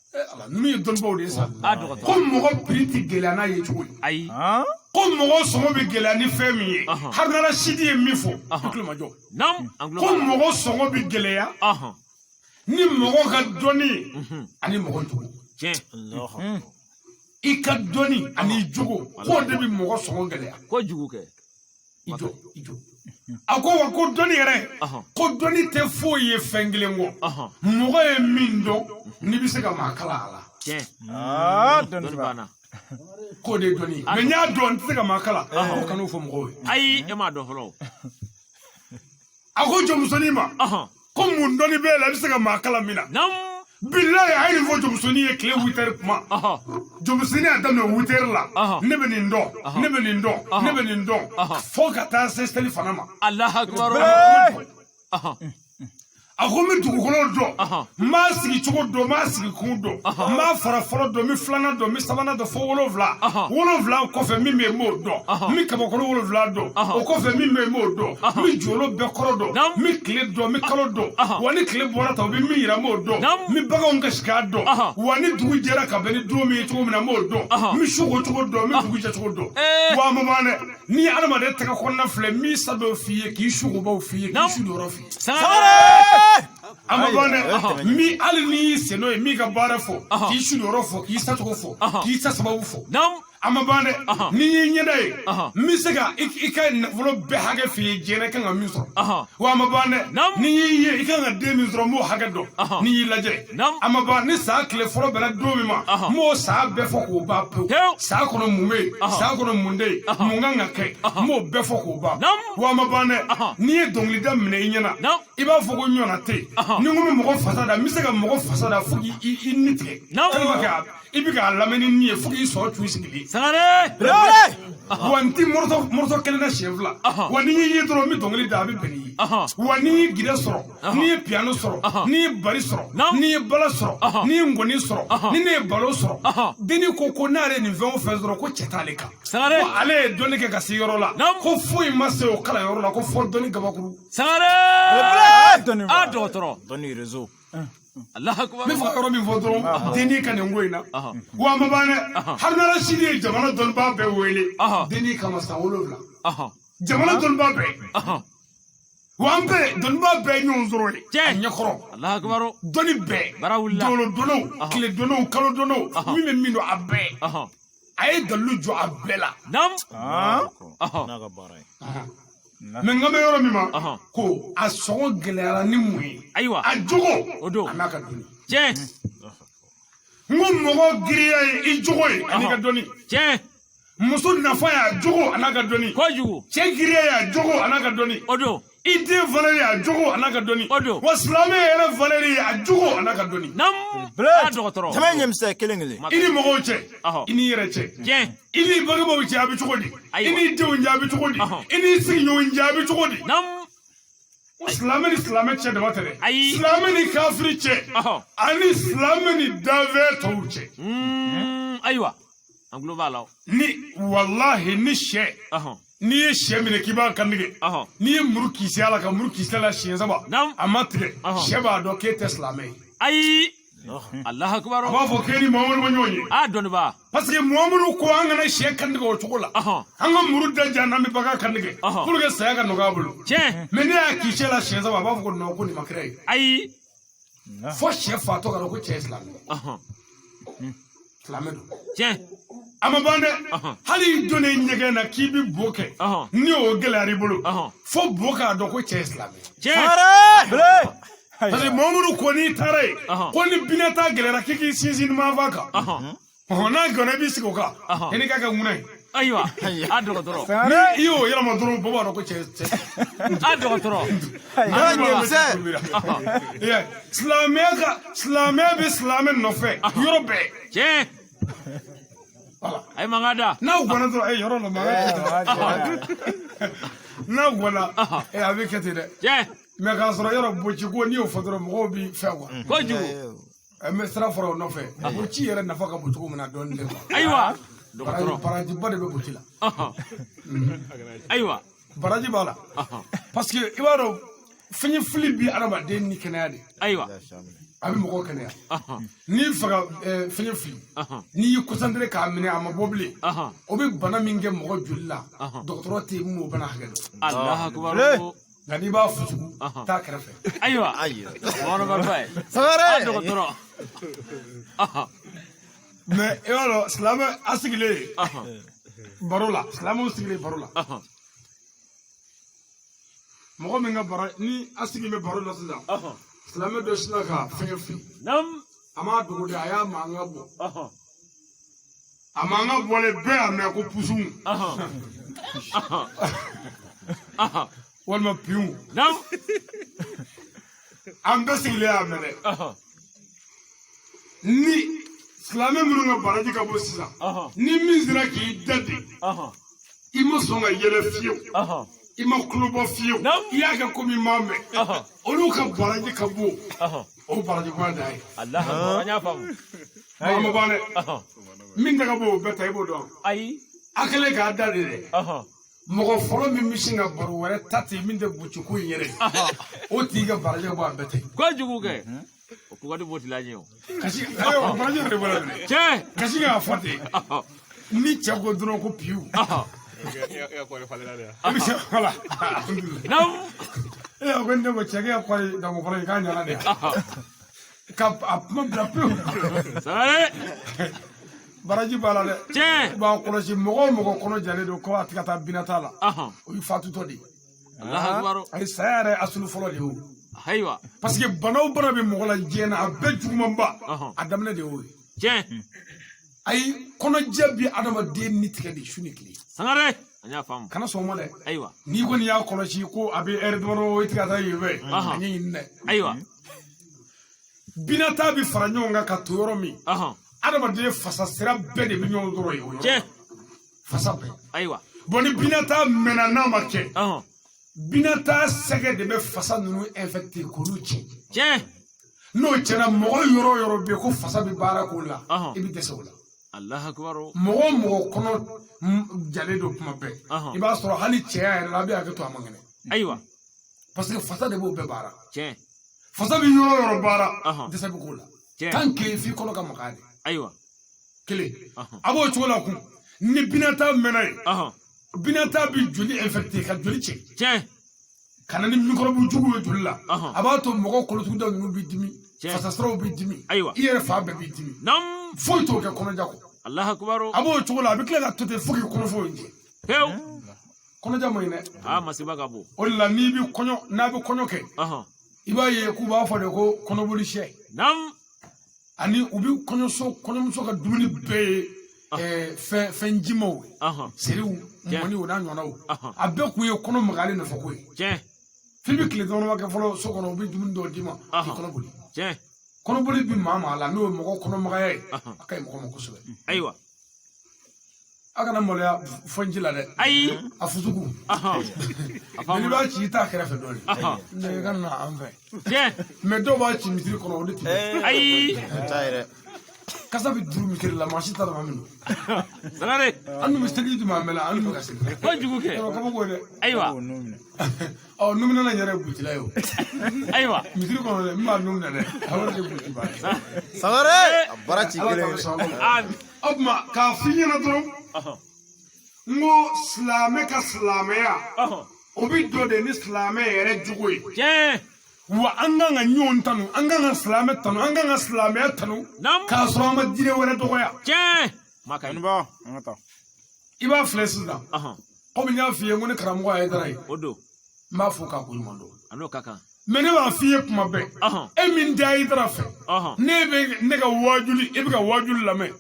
S2: mi don bawde sa
S3: adogotoro
S2: ko mo priti geleya na ye choy
S3: ayi
S2: ko mo sogo be geleya ni femi har na shidi mi fo klima jo
S3: nam angloba
S2: ko mo sogo be geleya ni mo ka doni ani mo jogo
S3: Allah
S2: ika doni ani jogo ko de bi mo sogo geleya
S3: ko jugu ke
S2: ijo ako ko doni yere ko doni te fo ye fenglengo mo e mindo ni bi se ka makala ala
S4: doniba
S2: ko de doni me nya don te ka makala ko kanu fo mo
S3: ayi e ma do folo
S2: ako jomsoni ma ko mun dɔnni b'e la i bɛ se ka maa kalan min na bilayi a ye nin fɔ jomusoni ye tile 8 heures kuma jomusoni y'a daminɛ 8 heures la ne bɛ nin dɔn ne bɛ nin dɔn ne bɛ nin dɔn fo ka taa se seli fana ma
S3: Alahu Akbar
S2: a ko n bɛ dugukolo dɔn n b'a sigi cogo dɔn n b'a sigi kun dɔn n b'a fara fɔlɔ dɔn n bɛ filanan dɔn n bɛ sabanan dɔn fo 7 kɔfɛ min bɛ yen n b'o dɔn n bɛ kabakolo 7 dɔn o kɔfɛ min bɛ yen n b'o dɔn n bɛ jolo bɛɛ kɔrɔ dɔn n bɛ tile dɔn n bɛ kalo dɔn wa ni tile bɔra ta u bɛ min yira n b'o dɔn n bɛ baganw ka sika dɔn wa ni dugu jɛra ka bɛn ni don min ye cogo min na n b'o dɔn n bɛ su ko cogo dɔn n bɛ dugu jɛ cogo dɔn wa a ma ban dɛ ni adamaden tɛgɛ kɔnɔna filɛ n b'i sa dɔw f'i ye k'i sugobaw f'i ye k'i su yɔrɔ f'i ye ama bane mi ali ni seno mi ka bara fo ki shudoro fo ki satugo fo ki sasababu fo ama bane ni nyeda yi mi sega ika volo be hage fi jene kan mi so wa ama bane ni yi ika na de mi so mo hage do ni laje ama bane sa kle foro bana do mi ma mo sa be fo ko ba pe sa kono mume sa kono munde munga ngake mo be fo ko ba wa ama bane ni dongli da mine nyana iba fo ko nyona te ni ngumi mo fasada mi sega mo fasada fo i nitke ibi ka lameni ni fo ki so tu sigili Sangaré wanti morto kelena chevla wani yi dro mi dongli da bi beni wani gida soro ni piano soro ni bari soro ni bala soro ni ngoni soro ni ne balo soro deni ko nare ni von fezro ko chetale ka Sangaré ale doni ke ka sigoro la ko foi masse o kala yoro la ko fo doni gabakuru
S3: Sangaré dotoro
S4: doni réseau
S3: Allahu Akbar
S2: mi fa yoro mi vodro deni kan ngoina wa mabane har na rashidi jamana don ba be wele deni kama sawolo la jamana don ba be wa mbe don ba be nyon zoro le nyakoro
S3: Allahu Akbar
S2: doni be
S3: barawulla
S2: dono kile dono kalo dono mi me mino abbe ay dalu jo abela
S4: naga baray
S2: mais ngame yoro mi ma ko a sogo gelera ni muyi
S3: aywa
S2: a jogo
S3: odo
S2: anaka doni ngom mogo giriya I jogo anika doni muso nafa ya jogo anaka doni
S3: kojugu
S2: che giriya ya jogo anaka doni
S3: odo
S2: ide valeri ya jogo anaka doni
S3: odo
S2: waslame era valeri ya jogo anaka doni
S3: dotoro
S4: tamenyem se kelengele
S2: ini mogo che ini yere che ini bagabo che abi chogodi ini dew njabi chogodi ini sinyo njabi chogodi Islameni che de watere Islameni kafiri che ani Islameni dave to che
S3: aywa am global
S2: ni wallahi ni she ni ye she mine kiba kandige ni ye muru kisi ala ka muru kisi la she saba amatre she ba do ke Islamai
S3: ay Allahu Akbar
S2: ba fo keni Muhammadu manyoni
S3: doni ba
S2: parce que Muhammadu ko angana she kandige o chokola anga muru da janami baga kandige pour que saya ka nogabulu mais ni a kisi la she saba ba fo ko no ko ni makrai
S3: ay
S2: fo she fa to ka ko che Islamai Islamai ama bande hali doni nyege na kibi boke ni o gelari bulu fo boka do ko che Islamai parce que Muhammadu ko ni tare ko ni binata gelera kiki sinsin ma vaka na gona bi siko ka eni ka ka munai
S3: aywa dotoro
S2: ni yo yala ma doro boba do ko che
S3: dotoro
S2: yeah islamia bi islamen no fe yoruba
S3: ay mangada
S2: na gona doro yoro no mangada na gona abi kete de mais ka sɔrɔ yɔrɔ boci ko ni y'o fɔ dɔrɔn mɔgɔw bi fɛn quoi
S3: kojugu
S2: mais sira fɔra o nɔfɛ boci yɛrɛ nafa ka bon cogo min na dɔɔnin de quoi
S3: aywa
S2: baraji ba de bɛ boci la
S3: aywa
S2: baraji b'a la parce que i b'a dɔn fɛn fili bi adamaden ni kɛnɛya de
S3: aywa
S2: a bɛ mɔgɔw kɛnɛya n'i fɛ ka fɛn fili n'i y'i concentré k'a minɛ a ma bɔ bilen o bɛ bana min kɛ mɔgɔ joli la dɔgɔtɔrɔ tɛ mun o bana hakɛ dɔn
S3: Allahu Akbar
S2: nka n'i b'a fusugu taa kɛrɛfɛ
S3: aywa mɔnɔ ba ba Sangaré dotoro
S2: mais i b'a dɔn silamɛ a sigilen baro la silamɛw sigilen baro la mɔgɔ min ka bara ni a sigilen bɛ baro la sisan silamɛ dɔ sinna ka fɛngɛ fili a m'a dogo de a y'a mankan bɔ a mankan bɔlen bɛɛ y'a mɛn ko pusun walima piun an bɛ sigilen y'a mɛn dɛ ni silamɛ minnu ka baraji ka bɔ sisan ni min sera k'i da de i ma sɔn ka yɛlɛ fiyewu i ma tulo bɔ fiyewu i y'a kɛ komi i m'a mɛn olu ka baraji ka bɔ o baraji ba da ye
S3: an y'a faamu
S2: ma ban dɛ min ta ka bɔ o bɛɛ ta i b'o dɔn
S3: ayi
S2: a kɛlen k'a da de dɛ mɔgɔ fɔlɔ min bɛ sin ka baro wɛrɛ ta ten min tɛ bucu ko in yɛrɛ o tigi ka baraji bɔ a bɛɛ ta
S3: kojugu kɛ o ko wari b'o tila ɲɛ o
S2: kasi baraji yɛrɛ bɔra dɛ
S3: cɛ
S2: kasi k'a fɔ ten ni cɛ ko dɔrɔn ko piwu a bɛ se wala e ko ne ko cɛ k'e kɔri dango fɔlɔ k'a ɲana de ka a kuma bila pewu baraji b'a la dɛ
S3: cɛ
S2: b'a kɔlɔsi mɔgɔ o mɔgɔ kɔnɔ jalen don ko a tɛ ka taa binata la o ye fatutɔ de ye a ye saya yɛrɛ asulu fɔlɔ de ye o
S3: ayiwa
S2: parce que bana o bana bɛ mɔgɔ la diɲɛ na a bɛɛ jugumanba a daminɛ de y'o ye
S3: cɛ
S2: ayi kɔnɔjɛ bɛ adamaden ni tigɛ de su ni tile
S3: Sangaré an y'a faamu
S2: kana sɔn o ma dɛ
S3: ayiwa
S2: n'i kɔni y'a kɔlɔsi ko a bɛ ɛri damadɔ i tɛ ka taa yen fɛ a ɲɛ ɲini dɛ
S3: ayiwa
S2: binata bɛ fara ɲɔgɔn kan ka to yɔrɔ min adamaden fasa sira bɛɛ de bɛ ɲɔgɔn sɔrɔ yen o yɔrɔ
S3: cɛ
S2: fasa bɛɛ
S3: ayiwa
S2: bon ni binata mɛnna n'a ma kɛ binata sɛgɛ de bɛ fasa ninnu infecté k'olu tiɲɛ
S3: cɛ
S2: n'o tiɲɛna mɔgɔ yɔrɔ o yɔrɔ bɛ yen ko fasa bɛ baara k'o la i bɛ dɛsɛ o la
S3: Allahu akbar
S2: mɔgɔ o mɔgɔ kɔnɔ jalen don kuma bɛɛ i b'a sɔrɔ hali cɛya yɛrɛ la a bɛ hakɛ to a man kɛnɛ
S3: ayiwa
S2: parce que fasa de b'o bɛɛ baara
S3: cɛ
S2: fasa bɛ yɔrɔ o yɔrɔ baara dɛsɛ bɛ k'o la
S3: cɛ
S2: tant que f'i kɔnɔ ka maga de
S3: ayiwa
S2: kelen a b'o cogo la kun ni binata mɛnna yen binata bɛ joli infecté ka joli cɛ
S3: cɛ
S2: ka na ni microbe jugu ye joli la a b'a to mɔgɔ kolotuguda ninnu bɛ dimi fasasiraw bɛ dimi i yɛrɛ fa bɛɛ bɛ dimi foyi t'o kɛ kɔnɔja kɔ
S3: Allahu akbar
S2: a b'o cogo la a bɛ tila ka to ten fo k'i kɔnɔfɔ in jɛ
S3: pewu
S2: kɔnɔja ma ɲi dɛ
S3: masiba ka bon
S2: o de la n'i bɛ kɔɲɔ n'a bɛ kɔɲɔ kɛ i b'a ye k'u b'a fɔ de ko kɔnɔboli sɛ ani u bɛ kɔɲɔmuso ka dumuni bɛɛ ye fɛn jimaw seriw mɔniw n'a ɲɔgɔnnaw a bɛɛ kun ye kɔnɔ magalen nɔfɛ ko ye f'i bɛ tile damadama kɛ fɔlɔ so kɔnɔ u bɛ dumuni dɔw d'i ma k'i kɔnɔ boli kɔnɔboli bɛ maa la n'o ye mɔgɔ kɔnɔmagaya ye a ka ɲi mɔgɔ ma kosɛbɛ
S3: ayiwa
S2: a kana maloya fɔnji la dɛ
S3: ayi
S2: a fusugu n'i b'a ci i t'a kɛrɛfɛ dɔɔnin ne ka na an fɛ mais dɔw b'a ci misiri kɔnɔ o de tɛ
S3: ayi
S2: kasa bɛ duru misiri la maa si t'a dɔn ma min don
S3: Sangaré
S2: an dun bɛ seli di maa mɛn la an dun bɛ ka seli
S3: kojugu kɛ
S2: kabako ye dɛ
S3: ayiwa
S2: numuna na yɛrɛ butila ye o
S3: ayiwa
S2: misiri kɔnɔ dɛ min b'a numuna dɛ a wɛrɛ de buti ba ye
S4: Sangaré a baara ci
S2: ala
S4: kelen
S2: k'aw sɔn o tuma k'a f'i ɲɛna dɔrɔn n ko silamɛ ka silamɛya o bɛ dɔ de ni silamɛ yɛrɛ jogo ye
S3: cɛ
S2: wa an kan ka ɲɔgɔn tanu an kan ka silamɛ tanu an kan ka silamɛya tanu k'a sɔrɔ an ma diinɛ wɛrɛ dɔgɔya
S3: cɛ ma ka ɲi
S2: i b'a filɛ sisan komi n y'a f'i ye n ko ni karamɔgɔ a ye dara ye
S3: o don
S2: n b'a fɔ k'a ko ɲuman dɔn
S3: a n'o ka kan
S2: mais ne b'a f'i ye kuma bɛɛ e min tɛ a ye dara fɛ ne bɛ ne ka wajuli e bɛ ka wajuli lamɛn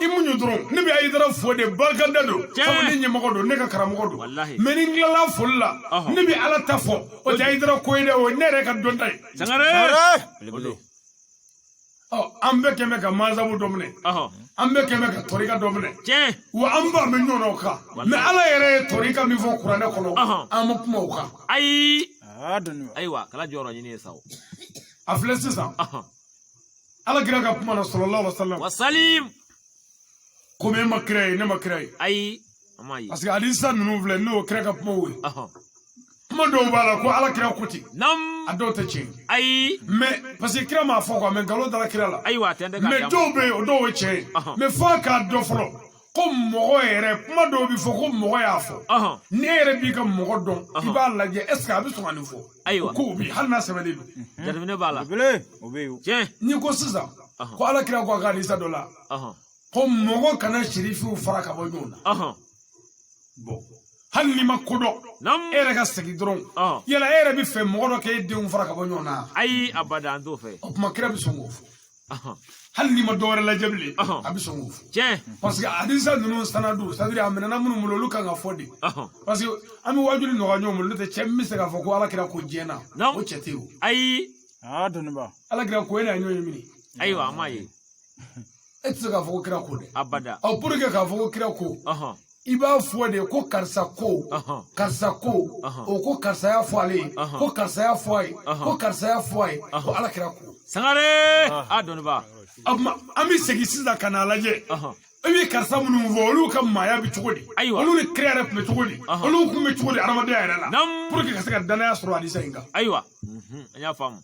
S2: i muɲu dɔrɔn ne bɛ a ye dara fo de barikada don sabu ne ɲɛmɔgɔ don ne ka karamɔgɔ don mais ni n tilala foli la ne bɛ ala ta fɔ o tɛ a ye dara ko ye dɛ o ye ne yɛrɛ ka dɔnta ye
S3: Sangaré
S2: an bɛɛ kɛmɛ ka masabu dɔ minɛ an bɛɛ kɛmɛ ka tɔrika dɔ minɛ wa an b'a mɛn ɲɔgɔn na o kan mais ala yɛrɛ ye tɔrika min fɔ kuranɛ kɔnɔ an ma kuma o kan
S3: ayi ayiwa kala jɔyɔrɔ ɲini ye sa o
S2: a filɛ sisan ala kira ka kuma na sallallahu alaihi wasallam
S3: wasalim
S2: komi e ma kira ye ne ma kira ye
S3: ayi a ma ye
S2: parce que hadisa ninnu filɛ n'o kira ka kumaw ye kuma dɔw b'a la ko ala kira ko ten a dɔw tɛ tiɲɛ
S3: ayi
S2: mais parce que kira m'a fɔ quoi mais nkalon dara kira la
S3: ayiwa tɛ
S2: mais dɔw bɛ yen o dɔw ye tiɲɛ ye mais f'a k'a dɔn fɔlɔ ko mɔgɔ yɛrɛ kuma dɔw bɛ fɔ ko mɔgɔ y'a fɔ ne yɛrɛ b'i ka mɔgɔ dɔn i b'a lajɛ est ce que a bɛ sɔn ka nin fɔ
S3: ayiwa
S2: ko bi hali n'a sɛbɛnlen don
S3: jateminɛ b'a la tiɲɛ
S2: n'i ko sisan ko ala kira ko a ka hadisa dɔ la ko mɔgɔ kana sirifiw fara ka bɔ ɲɔgɔn na bon hali n'i ma kodɔn e yɛrɛ ka segin dɔrɔn yala e yɛrɛ bɛ fɛ mɔgɔ dɔ k'e denw fara ka bɔ ɲɔgɔn na
S3: ayi abada an t'o fɛ
S2: o tuma kira bɛ sɔn k'o fɔ hali n'i ma dɔwɛrɛ lajɛ bilen a bɛ sɔn k'o fɔ
S3: tiɲɛ
S2: parce que hadisa ninnu sanadu c'est à dire a minɛna minnu bolo olu kan ka fɔ de parce que an bɛ wajuli nɔgɔya ɲɔgɔn bolo n'o tɛ cɛ min bɛ se k'a fɔ ko ala kira ko diɲɛ na o cɛ tɛ o
S3: ayi
S2: doniba ala kira ko ina nyoy mini
S3: ayiwa amaye
S1: etse ka fo kira ko de
S3: abada
S1: o pour que ka fo kira ko iba fo de ko karsa ko o ko karsa ya fo ale ko karsa ya fo ai ko karsa ya fo ai ko ala kira ko
S3: Sangaré doniba
S2: amma ami segi siza kana laje Ebi karsa munu mvo olu ka maya bi chugodi olu ni créer pe chugodi olu ku me chugodi aramade ya la pour que kasaka dana ya soro adisa inga
S3: ayiwa anya fam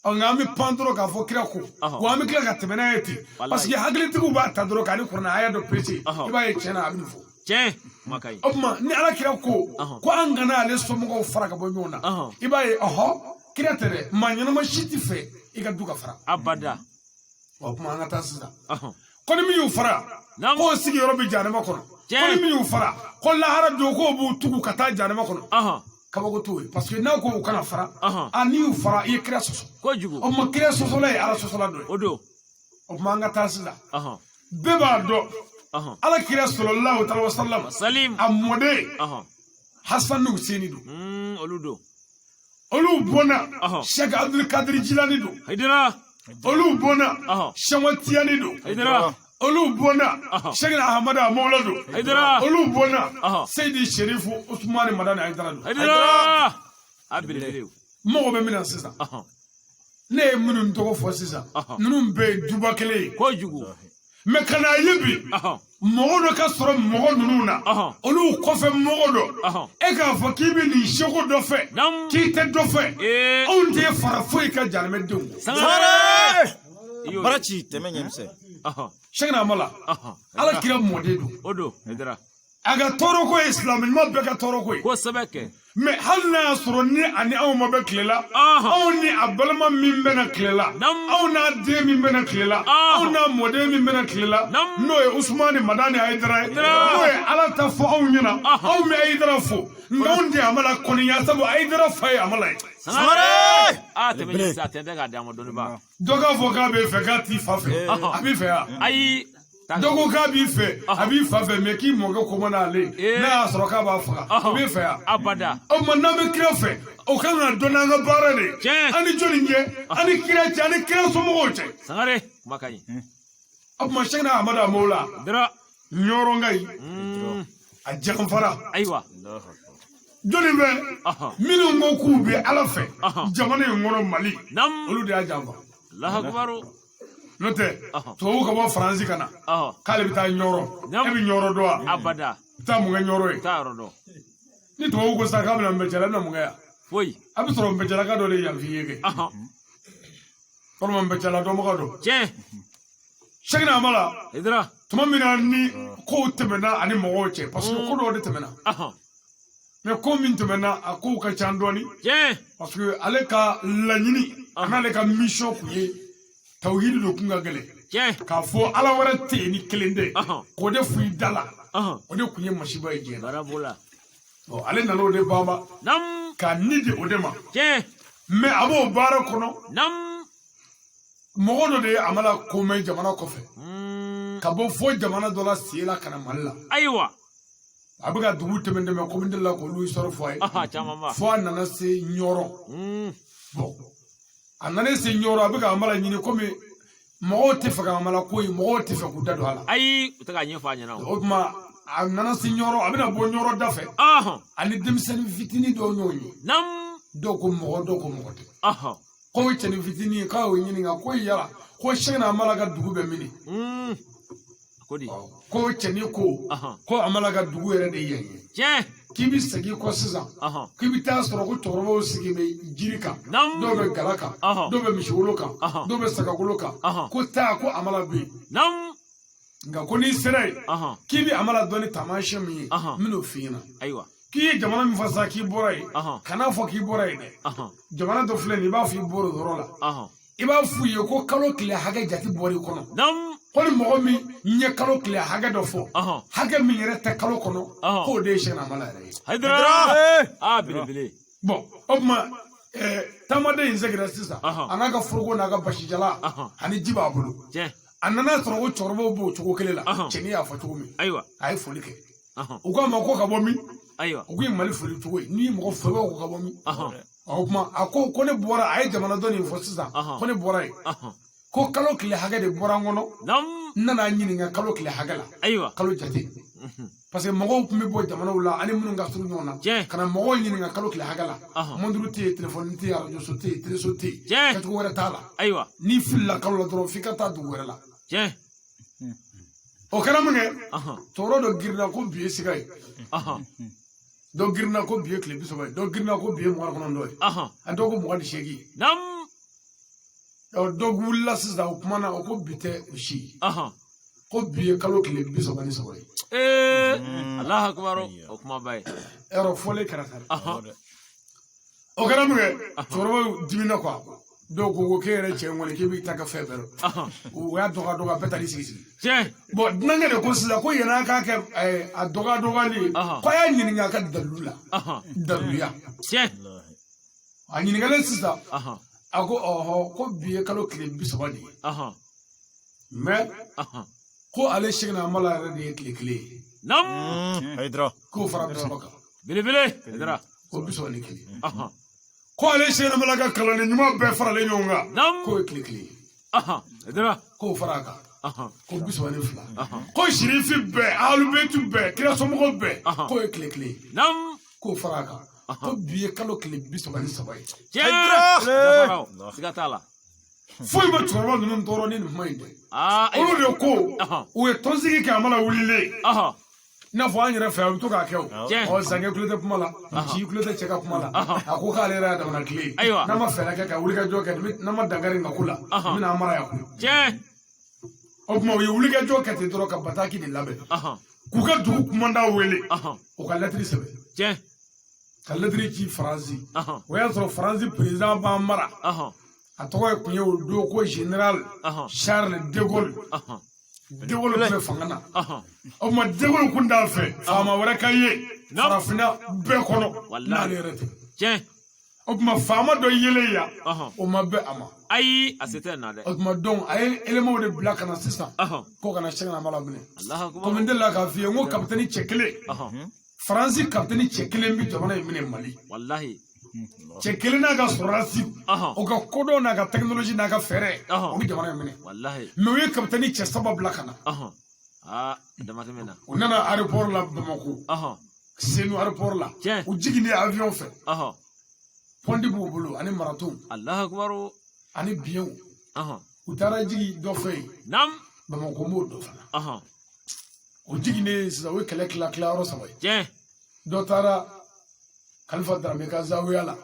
S2: nga mi pandro ka fo kira ko wa mi kira ka temena yeti parce que hagli tigu ba tadro ka ni kurna aya do Prêche iba ye chena abin fo
S3: makai
S2: amma ni ala kira ko angana ale somo fara ka bo nyona iba ye kira tere manyana ma shiti fe iga duka fara
S3: abada
S2: anga tasida koni mi yu fara ko sigi yoro bi janema kono koni mi yu fara ko lahara do ko bu tugu kata janema kono kabako to parce que na ko kana fara ani yu fara e kira soso
S3: ko jugo
S2: o ma kira soso la ala soso la do
S3: odo
S2: o manga tasida beba do ala kira sallallahu alaihi wasallam
S3: salim
S2: amode hasan nu seni do olu bona Cheick Abdul Kadir Jilani do
S3: haydara
S2: olu bona Shawatiani do
S3: haydara
S2: olu bona Cheick Ahmada Mawla do
S3: haydara
S2: olu bona Seydi Sherifu Usmani Madani haydara do
S3: haydara abile
S2: mo be mina sisa ne munun to fo sisa nunun be duba kele
S3: ko jugu
S2: me kana yebi mogodo ka soro mogo nunu na olu kofe mogodo e ka fo kibi ni shoko do fe ki te do fe on te fara foi ka jarme dum
S3: Sangaré
S4: Barachi teme nyemse
S2: Cheick na mala ala kira modedu
S3: odo haydara
S2: aga toro ko islam ma be ka toro ko
S3: sabeke
S2: me halna soro ni ani aw ma be klela aw ni abalma min be na klela aw na de min be na klela aw na mode min be na klela no e Usmani Madani haydara no e ala ta fo aw nyina aw me haydara fo ngondi amala koni ya sabu haydara fay amala
S3: Sangaré teme sa tende ga damo doniba
S2: doga voka be fe ka ti fa fe abi fe
S3: ayi
S2: dogo ka bi fe abi fa fe me ki mo ko mo na le na soro ka ba fa abi fe
S3: abada
S2: o man na me kira fe o kan na dona ga bara ne ani joni nge ani kira so mo goche
S3: Sangaré makai
S2: o ma Cheick na Ahmada Mawla
S3: dara
S2: nyoro ngai a jamfara
S3: aywa
S2: joni be minu ngo ku be ala fe jamana ngono Mali olu de a jamfa
S3: Allahu akbar
S2: note to ko bo France kana kale bita nyoro e bi nyoro do
S3: abada
S2: ta mu nga nyoro e
S3: ta rodo
S2: ni to ko sa kabla mbejala na mu nga ya
S3: foi
S2: abi toro mbejala ka do le ya fi yege toro mbejala do mo ka do Cheick na mala
S3: haydara
S2: tuma mina ni ko temena ani mo che parce que ko do de temena mais ko min temena a ko ka chandoni parce que ale ka lanyini ana le ka mission ku ye tawhid do kunga gele ka fo ala wara te ni kelende ko de fu dala o de kunye mashiba ye
S3: barabola
S2: ale nalo de baba ka nidi o de ma mais abo bara kono mogodo de amala ko me jamana ko fe ka bo fo jamana dola sila kana malla
S3: aywa
S2: abuga dugu temende me ko mindela ko lu soro fo ay fo nana se nyoro bon anane se nyoro abuga amala nyini ko me mo te fa amala ko yi mo te fa ku dado hala
S3: ay utaga nyefa nyana
S2: o ma anana se nyoro abina bo nyoro dafe ani demsen fitini do nyonyi do ko mo te ko cheni fitini ka o nyini nga ko yala ko Cheick na amala ga dugu be mini
S3: kodi
S2: ko cheni ko amala ga dugu ere de yenye kibi segi ko sisan kibi ta soro ko torobo sigi me jirika do be galaka do be mishuluka do be sakaguluka ko ta ko amala be nga ko ni sere kibi amala doni tamasha mi mino fina
S3: aywa
S2: ki jamana mi fasa ki boray kana fo ki boray de jamana do flen ni ba fi boro dorola iba fu ye ko kalo kile haga jati bori kono ko ni mo mi nye kalo kile haga do fo haga mi yere te kalo kono ko de Cheick na mala re
S3: haydara bile
S2: bon obma tamade inzegra sisa anaka furgo naga bashijala ani jiba bulu anana toro ko chorbo bo chuko kelela cheni ya fa chumi
S3: aywa
S2: ay folike ugo ma ko ka bo mi
S3: ayiwa
S2: o ko mali foli cogo ni mɔgɔ fɔlɔ ko ka bɔ min o kuma a ko ne bɔra a ye jamana dɔ nin fɔ sisan ko ne bɔra yen ko kalo tile hakɛ de bɔra n kɔnɔ n nana ɲininka kalo tile hakɛ la
S3: ayiwa
S2: kalo jate parce que mɔgɔw tun bɛ bɔ jamanaw la ani minnu ka surun ɲɔgɔn na ka na mɔgɔw ɲininka kalo tile hakɛ la mɔnturu tɛ yen telefɔni tɛ yen arajoso tɛ yen tereso tɛ yen kɛcogo wɛrɛ t'a la
S3: ayiwa
S2: n'i filila kalo la dɔrɔn f'i ka taa dugu wɛrɛ la o kɛra min kɛ cɛkɔrɔba dɔ girinna ko bi ye siga ye dɔ girinna ko bi ye tile 30 ye dɔ girinna ko bi ye 29 ye a dɔw ko 28 dɔ wulila sisan o kumana o ko bi tɛ o si ko bi ye kalo tile 33 ye
S3: Allahu akbar o kuma ba ye
S2: yɔrɔ fɔlen kɛra kare o kɛra min kɛ cɛkɔrɔba dimina quoi dɔw ko k'e yɛrɛ cɛ ŋɔni k'e b'i ta ka fɛn bɛɛ o y'a dɔgɔya bɛɛ taar'i sigi bon dunankɛ de ko sisan ko yan'a k'a kɛ a dɔgɔyali ko a y'a ɲininka a ka dalilu la daliluya a ɲininkalen sisan a ko ɔhɔ ko bi ye kalo tile 30 de ye mais ko ale Cheick Amala yɛrɛ de ye tile 1 ye k'o fara 30 kan
S3: belebele
S2: ko 31 ko ale Cheick Amala ka kalanden ɲuman bɛɛ faralen ɲɔgɔn kan k'o ye tile 1 ye k'o fara a kan ko 32 ko sirifi bɛɛ alubetu bɛɛ kira somɔgɔw bɛɛ k'o ye tile 1 ye k'o fara a kan ko bi ye kalo tile 33 ye
S3: siga t'a la
S2: foyi ma cɛkɔrɔba ninnu tɔɔrɔ ni nin kuma in dɛ olu de ko u ye tɔnsigi kɛ Amala wulilen n'a fɔ an yɛrɛ fɛ a bɛ to k'a kɛ o Zange kulo tɛ kuma la Ci kulo tɛ cɛ ka kuma la a ko k'ale yɛrɛ y'a damana tile ye n'a ma fɛɛrɛ kɛ ka wulikajɔ kɛ n'a ma dankari ka ko la n bɛna Amala yan koyi o tuma u ye wulikajɔ kɛ ten dɔrɔn ka bataki de labɛn k'u ka dugu kumandan wele o ka lɛtiri sɛbɛn ka lɛtiri ci Faransi o y'a sɔrɔ Faransi président b'an mara a tɔgɔ ye tun ye o don ko général Charles de Gaulle de Gaulle tun bɛ fanga na o tuma de Gaulle kun t'a fɛ faama wɛrɛ ka ye farafinna bɛɛ kɔnɔ n'ale yɛrɛ tɛ o tuma faama dɔ yelen yan o ma bɛn a ma
S3: ayi a se tɛ na dɛ
S2: o tuma donc a ye éléments de bila ka na sisan ko ka na Cheick Amala minɛ komi n delila k'a f'i ye n ko capitaine cɛ kelen Faransi capitaine cɛ kelen bɛ jamana in minɛ Mali
S3: wallahi
S2: cɛ kelen n'a ka sɔrɔdasi o ka kodɔn n'a ka technologie n'a ka fɛɛrɛ o bɛ jamana in minɛ
S3: wallahi
S2: mais o ye capitaine cɛ 3 bila ka na
S3: damatɛmɛ na
S2: u nana aéroport la Bamako Senu aéroport la u jiginnen avion fɛ pɔndi b'u bolo ani marathon
S3: Allahu akbar
S2: ani biɲɛw u taara jigi dɔ fɛ yen Bamako m'o dɔ fana o jiginnen sisan o ye kɛlɛ tilayɔrɔ 3 ye dɔ taara Kalifa Darame ka zawiya la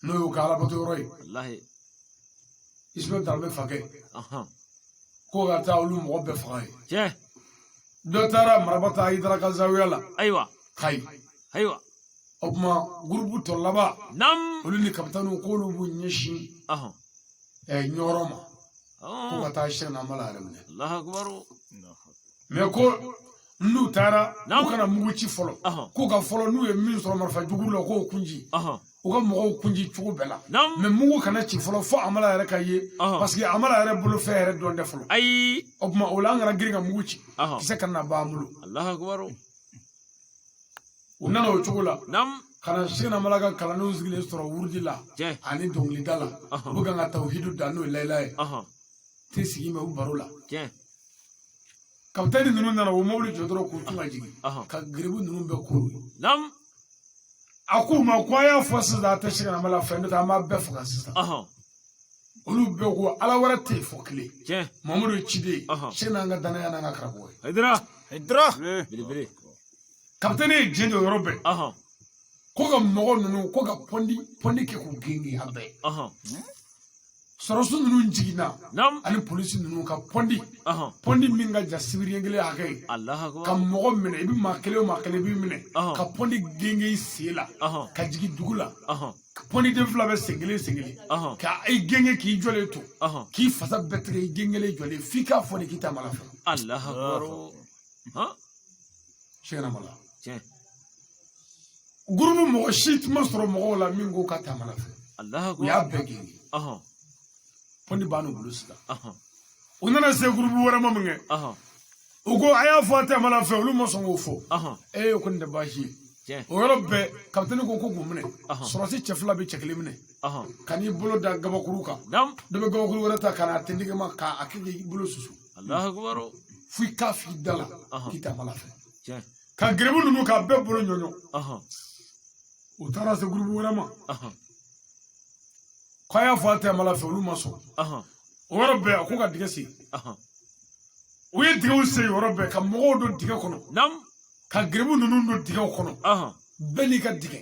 S2: n'o y'o ka alabato yɔrɔ ye Ismaël Darame fakɛ ko ka taa olu mɔgɔ bɛɛ faga ye dɔ taara Marabata Ayidara ka zawiya la Kayi o tuma gurupu tɔ laban olu ni kapitaniw k'olu b'u ɲɛsin ɲɔrɔ ma ko ka taa Cheick Amala yɛrɛ minɛ mais ko n'u taara u kana mugu ci fɔlɔ k'u ka fɔlɔ n'u ye min sɔrɔ marifa jugu la k'o kunji u ka mɔgɔw kunji cogo bɛɛ la mais mugu kana ci fɔlɔ fo Amala yɛrɛ ka ye parce que Amala yɛrɛ bolo fɛn yɛrɛ dɔn tɛ fɔlɔ o tuma o la an kana girin ka mugu ci kisɛ kana b'an bolo u nana o cogo la ka na Cheick Amala ka kalandenw sigilen sɔrɔ wurudi la ani dɔnkilida la u bɛ kan ka tawhidu da n'o ye layila ye tɛ sigi mɛ u baro la kapitɛni ninnu nana o mobili jɔ dɔrɔn k'u tun ka jigin ka giribu ninnu bɛɛ kuru a k'u ma ko a y'a fɔ sisan a tɛ Cheick Amala fɛ n'o tɛ an b'a bɛɛ faga sisan olu bɛɛ ko ala wɛrɛ tɛ yen fɔ kelen Mamadu ye ciden Cheick n'an ka danaya n'an ka karamɔgɔ ye kapitɛni ye diɲɛ jɔ yɔrɔ bɛɛ ko ka mɔgɔ ninnu ko ka pɔndi kɛ k'u genge a bɛɛ sɔrɔsu ninnu jiginna ani polisi ninnu ka pɔndi min ka jan sibiri kelen hakɛ ye ka mɔgɔ minɛ i bɛ maa kelen o maa kelen b'i minɛ ka pɔndi genge i sen la ka jigin dugu la pɔndi den fila bɛ sen kelen ka i genge k'i jɔlen to k'i fasa bɛɛ tigɛ i gengelen jɔlen f'i k'a fɔ de k'i ta Amala fɛ Cheick Amala gurupu mɔgɔ si tun ma sɔrɔ mɔgɔw la min ko ka ta Amala fɛ u y'a bɛɛ genge pɔndi b'an bolo sisan u nana se gurupu wɛrɛ ma min kɛ u ko a y'a fɔ a tɛ Amala fɛ olu ma sɔn k'o fɔ ko nin tɛ baasi ye o yɔrɔ bɛɛ kapitɛni ko k'u minɛ sɔrɔsi cɛ fila bɛ cɛ kelen minɛ ka n'i bolo da gabakuru kan dɔ bɛ gabakuru wɛrɛ ta ka n'a tɛntɛgɛ ma k'a kɛ i bolo susu fo i k'a f'i da la k'i ta mala fɛ ka gɛrɛbu ninnu k'a bɛɛ bolo ɲɔɲɔ u taara se gurupu wɛrɛ ma k'a y'a fɔ a tɛ mala fɛ olu ma sɔn o yɔrɔ bɛɛ a ko ka dingɛ sen u ye dingɛw sen yɔrɔ bɛɛ ka mɔgɔw don dingɛ kɔnɔ ka gɛrɛbu ninnu don dingɛw kɔnɔ bɛɛ n'i ka dingɛ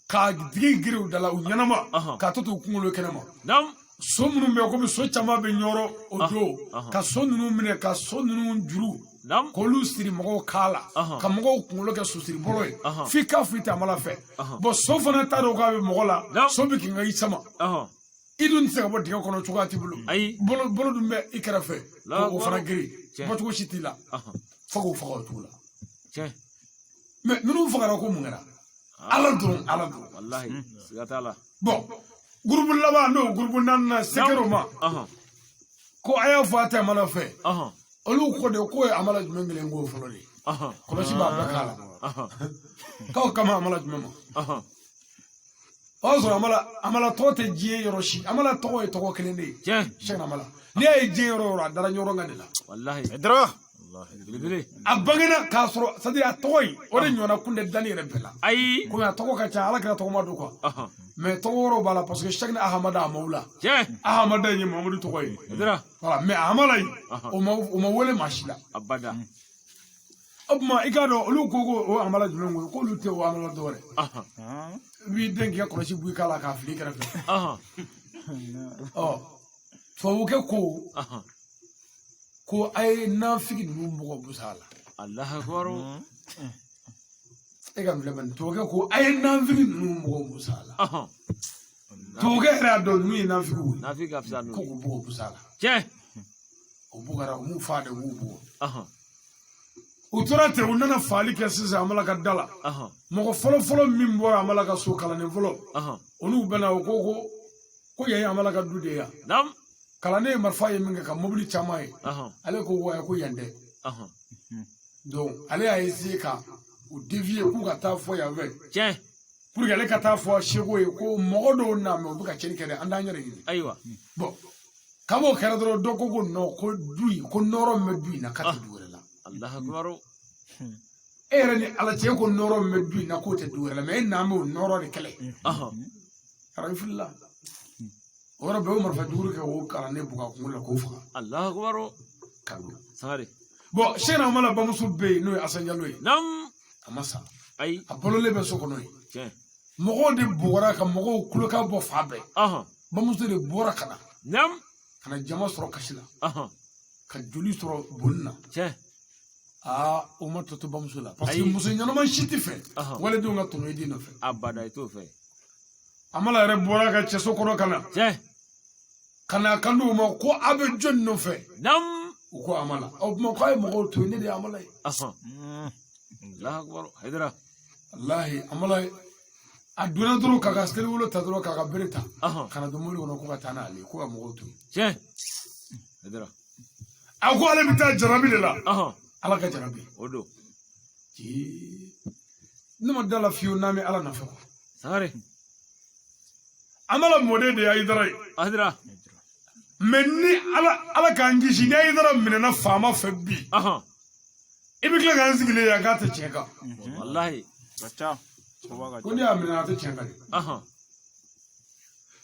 S2: ka dingɛ giriw da la u ɲɛnama k'a to t'u kunkolo kɛnɛ ma so minnu bɛ yen komi so caman bɛ ɲɔrɔ o don ka so ninnu minɛ ka so ninnu juru k'olu siri mɔgɔw kan la ka mɔgɔw kunkolo kɛ sosiri bolo ye f'i k'a f'i taamala fɛ bɔn so fana t'a dɔn k'a bɛ mɔgɔ la so bɛ k'i ka i sama i dun tɛ se ka bɔ dingɛ kɔnɔ cogoya t'i bolo bolo dun bɛ i kɛrɛfɛ k'o fana giri bɔcogo si t'i la fo k'o faga o cogo la mɛ ninnu fagara ko mun kɛra ala dɔrɔn bɔn gurupu laban n'o gurupu naaninan sekɛr'o ma ko a y'a fɔ a tɛ amala fɛ olu ko de k'o ye amala jumɛn kelen k'o fɔlɔ de kɔlɔsi b'a bɛɛ k'a la k'aw kama amala jumɛn ma o y'a sɔrɔ amala tɔgɔ tɛ diɲɛ yɔrɔ si amala tɔgɔ ye tɔgɔ kelen de ye Cheick amala n'i y'a ye diɲɛ yɔrɔ o yɔrɔ a dara ɲɔgɔn kan de la a bangena k'a sɔrɔ c'est-à-dire a tɔgɔ in o de ɲɔgɔnna kun tɛ dali yɛrɛ bɛɛ la komi a tɔgɔ ka ca ala kɛra tɔgɔ ma don quoi mais tɔgɔ wɛrɛw b'a la parce que Cheick ni Ahamadu a m'aw la Ahamadu in ye Mamadu tɔgɔ ye voilà mais Ahamala in o ma wele maa si la o tuma i k'a dɔn olu ko o Ahamala jumɛn ko k'olu tɛ o Ahamala dɔwɛrɛ i b'i den k'i ka kɔlɔsi bɔ i k'a la k'a fili i kɛrɛfɛ ɔ tubabukɛ ko a ye nafigi ninnu bɔgɔ busa la e ka filɛ bani tubabukɛ ko a ye nafigi ninnu bɔgɔ busa la tubabukɛ yɛrɛ y'a dɔn ninnu ye nafigiw ye ko k'u bɔgɔ busa la o bugara u m'u fa de b'u bugɔ u tora ten u nana faali kɛ sisan amala ka da la mɔgɔ fɔlɔfɔlɔ min bɔra amala ka so kalannen fɔlɔ olu bɛna o ko yan ye amala ka du de ye yan kalanden ye marifa ye min kɛ ka mobili caman ye ale ko wa ko yan dɛ donc ale y'a essayé ka u dévier k'u ka taa fɔ yan fɛ pour que ale ka taa fɔ Cheick ye ko mɔgɔ dɔw na mɛ u bɛ ka tiɲɛni kɛ dɛ an t'an yɛrɛ ɲini bon kab'o kɛra dɔrɔn dɔ ko non ko du in ko nɔrɔ min bɛ du in na k'a tɛ du wɛrɛ la e yɛrɛ ni ala cɛ ko nɔrɔ min bɛ du in na k'o tɛ du wɛrɛ la mais e n'an bɛ o nɔrɔ de kɛlɛ karabi filila o yɔrɔ bɛɛ o marifa jugu kɛ o kalanden buga kunkolo la k'o faga bon Cheick amala bamuso bɛ yen n'o ye Assied ye a ma sa a balolen bɛ so kɔnɔ yen mɔgɔw de bugɔra ka mɔgɔw kulokan bɔ fa bɛɛ bamuso de bɔra ka na jama sɔrɔ kasi la ka joli sɔrɔ boli na o ma tɔ to bamuso la parce que muso ɲɛnama si tɛ fɛ waledenw ka tɔnɔ i den nɔfɛ amala yɛrɛ bɔra ka cɛso kɔnɔ ka na kanto u ma ko a bɛ jɔn nɔfɛ u ko amala o tuma k'a ye mɔgɔw to yen ne de ye amala ye walahi amala a donna dɔrɔn k'a ka seliwolo ta dɔrɔn k'a ka bere ta ka na don mobili kɔnɔ ko ka taa n'ale ko ka mɔgɔw to yen a ko ale bɛ taa jarabi de la ala ka jarabi o don ne ma da la fiyewu n'an bɛ ala nɔfɛ quoi amala mɔden de ye Ayidara ye mais ni ala k'an kisi ni Ayidara minɛna faama fɛ bi i bɛ tila k'an sigilen yan k'a tɛ tiɲɛ kan ko n'i y'a minɛ a tɛ tiɲɛ kan de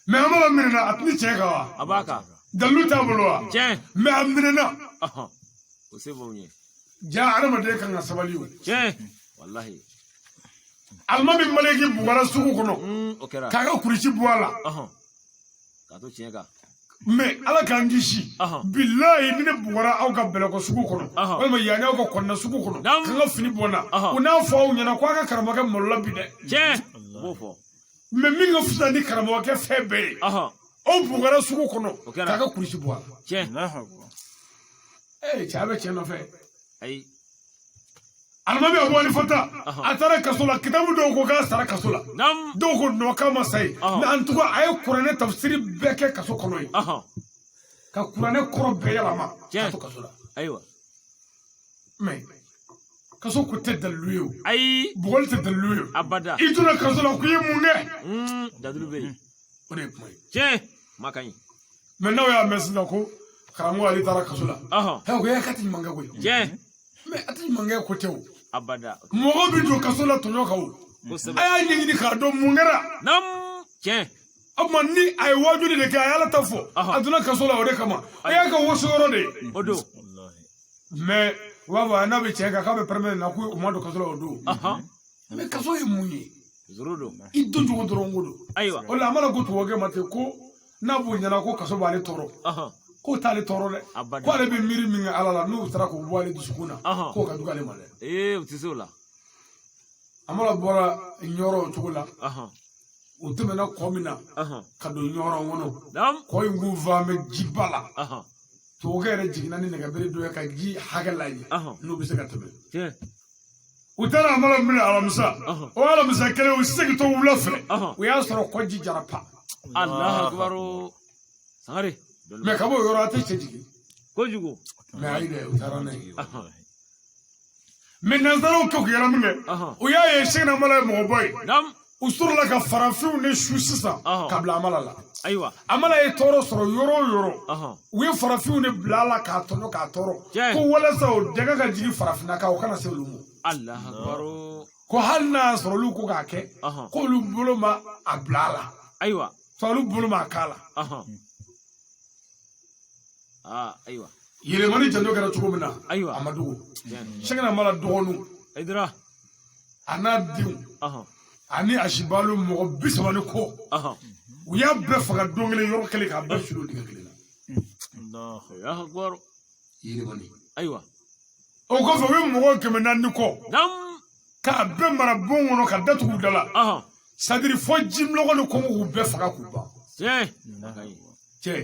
S2: mais amala minɛna a tɛ ni tiɲɛ kan wa dalu t'a bolo wa mais a minɛna ja adamaden kan ka sabali o alima bɛ maliki bugara sugu kɔnɔ k'a ka kurusi bɔ a la mais ala k'an kisi bilahi ni ne bugara aw ka bɛlɛkɔ sugu kɔnɔ walima yanni aw ka kɔnɔna sugu kɔnɔ k'an ka fini bɔ n na o n'a fɔ aw ɲɛna ko a ka karamɔgɔkɛ malola bi dɛ mais min ka fisa ni karamɔgɔkɛ fɛn bɛɛ ye aw bugara sugu kɔnɔ k'a ka kurusi bɔ a la cɛ a bɛ cɛ nɔfɛ alimami abu hanifata a taara kaso la kitabu dɔw ko k'a sara kaso la dɔw ko non k'a ma sa ye mais en tout cas a ye kuranɛ tafsiri bɛɛ kɛ kaso kɔnɔ yen ka kuranɛ kɔrɔ bɛɛ yɛlɛma ka to kaso la mais kaso ko tɛ dalilu ye o
S3: ayi
S2: bugɔli tɛ dalilu ye
S3: abada
S2: i donna kaso la ko i ye mun kɛ
S3: dadulu bɛ yen
S2: o de ye kuma ye
S3: tiɲɛ ma ka ɲi
S2: mɛ n'aw y'a mɛn sisan ko karamɔgɔ ale taara kaso la ko e ka tɛ ɲuman kɛ koyi
S3: tiɲɛ
S2: mɛ a tɛ ɲuman kɛ ko tɛ o
S3: abada
S2: mɔgɔ bɛ don kaso la tɔɲɔ kan o a y'a ɲɛɲini k'a dɔn mun kɛra
S3: tiɲɛ
S2: o tuma ni a ye wajuli de kɛ a y'ala ta fɔ a donna kaso la o de kama a y'a kɛ wosoyɔrɔ de ye
S3: o don
S2: mɛ u b'a fɔ n'a bɛ cɛ kan k'a bɛ pɛrɛmɛ na ko u ma don kaso la o don mɛ kaso ye mun ye i don cogo dɔrɔn ko don
S3: ayiwa
S2: o la a mana ko tubabukɛ ma ten ko n'a b'o ɲɛna ko kaso b'ale tɔɔrɔ k'o t'ale tɔɔrɔ dɛ ko ale bɛ miiri min kɛ ala la n'u taara k'o bɔ ale dusukun na k'o ka jugu ale ma dɛ
S3: u tɛ se o la
S2: a mana bɔra ɲɔrɔ o cogo la u tɛmɛna kɔ min na ka don ɲɔrɔ kɔnɔ kɔ in k'u faamɛ jiba la tubabukɛ yɛrɛ jiginna ni nɛgɛbere dɔ ye ka ji hakɛ lajɛ n'u bɛ se ka tɛmɛ u taara a mana minɛ alamisa o alamisa kelen u segintɔ wula fɛ u y'a sɔrɔ kɔ ji jara pa
S3: Alahu akibaru Sangaré
S2: mɛ ka bɔ o yɔrɔ a tɛ cɛ jigin
S3: kojugu
S2: mɛ ayi dɛ u taara n'a ye mɛ nanzaraw kɛ k'u yɛrɛ min kɛ u y'a ye Cheick Amala ye mɔgɔbɔ ye u sɔrɔla ka farafinw de su sisan ka bila Amala la
S3: ayiwa
S2: Amala ye tɔɔrɔ sɔrɔ yɔrɔ o yɔrɔ u ye farafinw de bila a la k'a tɔɲɔ k'a tɔɔrɔ ko walasa o dɛgɛ ka jigin farafinna kan o kana se olu ma
S3: Alahu akibaru
S2: ko hali n'a sɔrɔ olu ko k'a kɛ k'olu bolo ma a bila a la
S3: ayiwa
S2: fa olu bolo ma a k'a la
S3: ayiwa
S2: yɛlɛmani janjo kɛra cogo min na
S3: ayiwa
S2: a ma dogo Cheick Amala dɔgɔninw
S3: Aidara
S2: a n'a denw ani Asibalu mɔgɔ 30 kɔ u y'a bɛɛ faga don kelen yɔrɔ kelen k'a bɛɛ siri o dingɛ kelen na
S3: Alahu akibaru
S2: yɛlɛmani
S3: ayiwa
S2: o kɔfɛ u ye mɔgɔ 400 kɔ k'a bɛɛ mara bon kɔnɔ ka datugu da la c'est-à-dire fo jimlɔgɔ ni kɔngɔ k'u bɛɛ faga k'u ban cɛ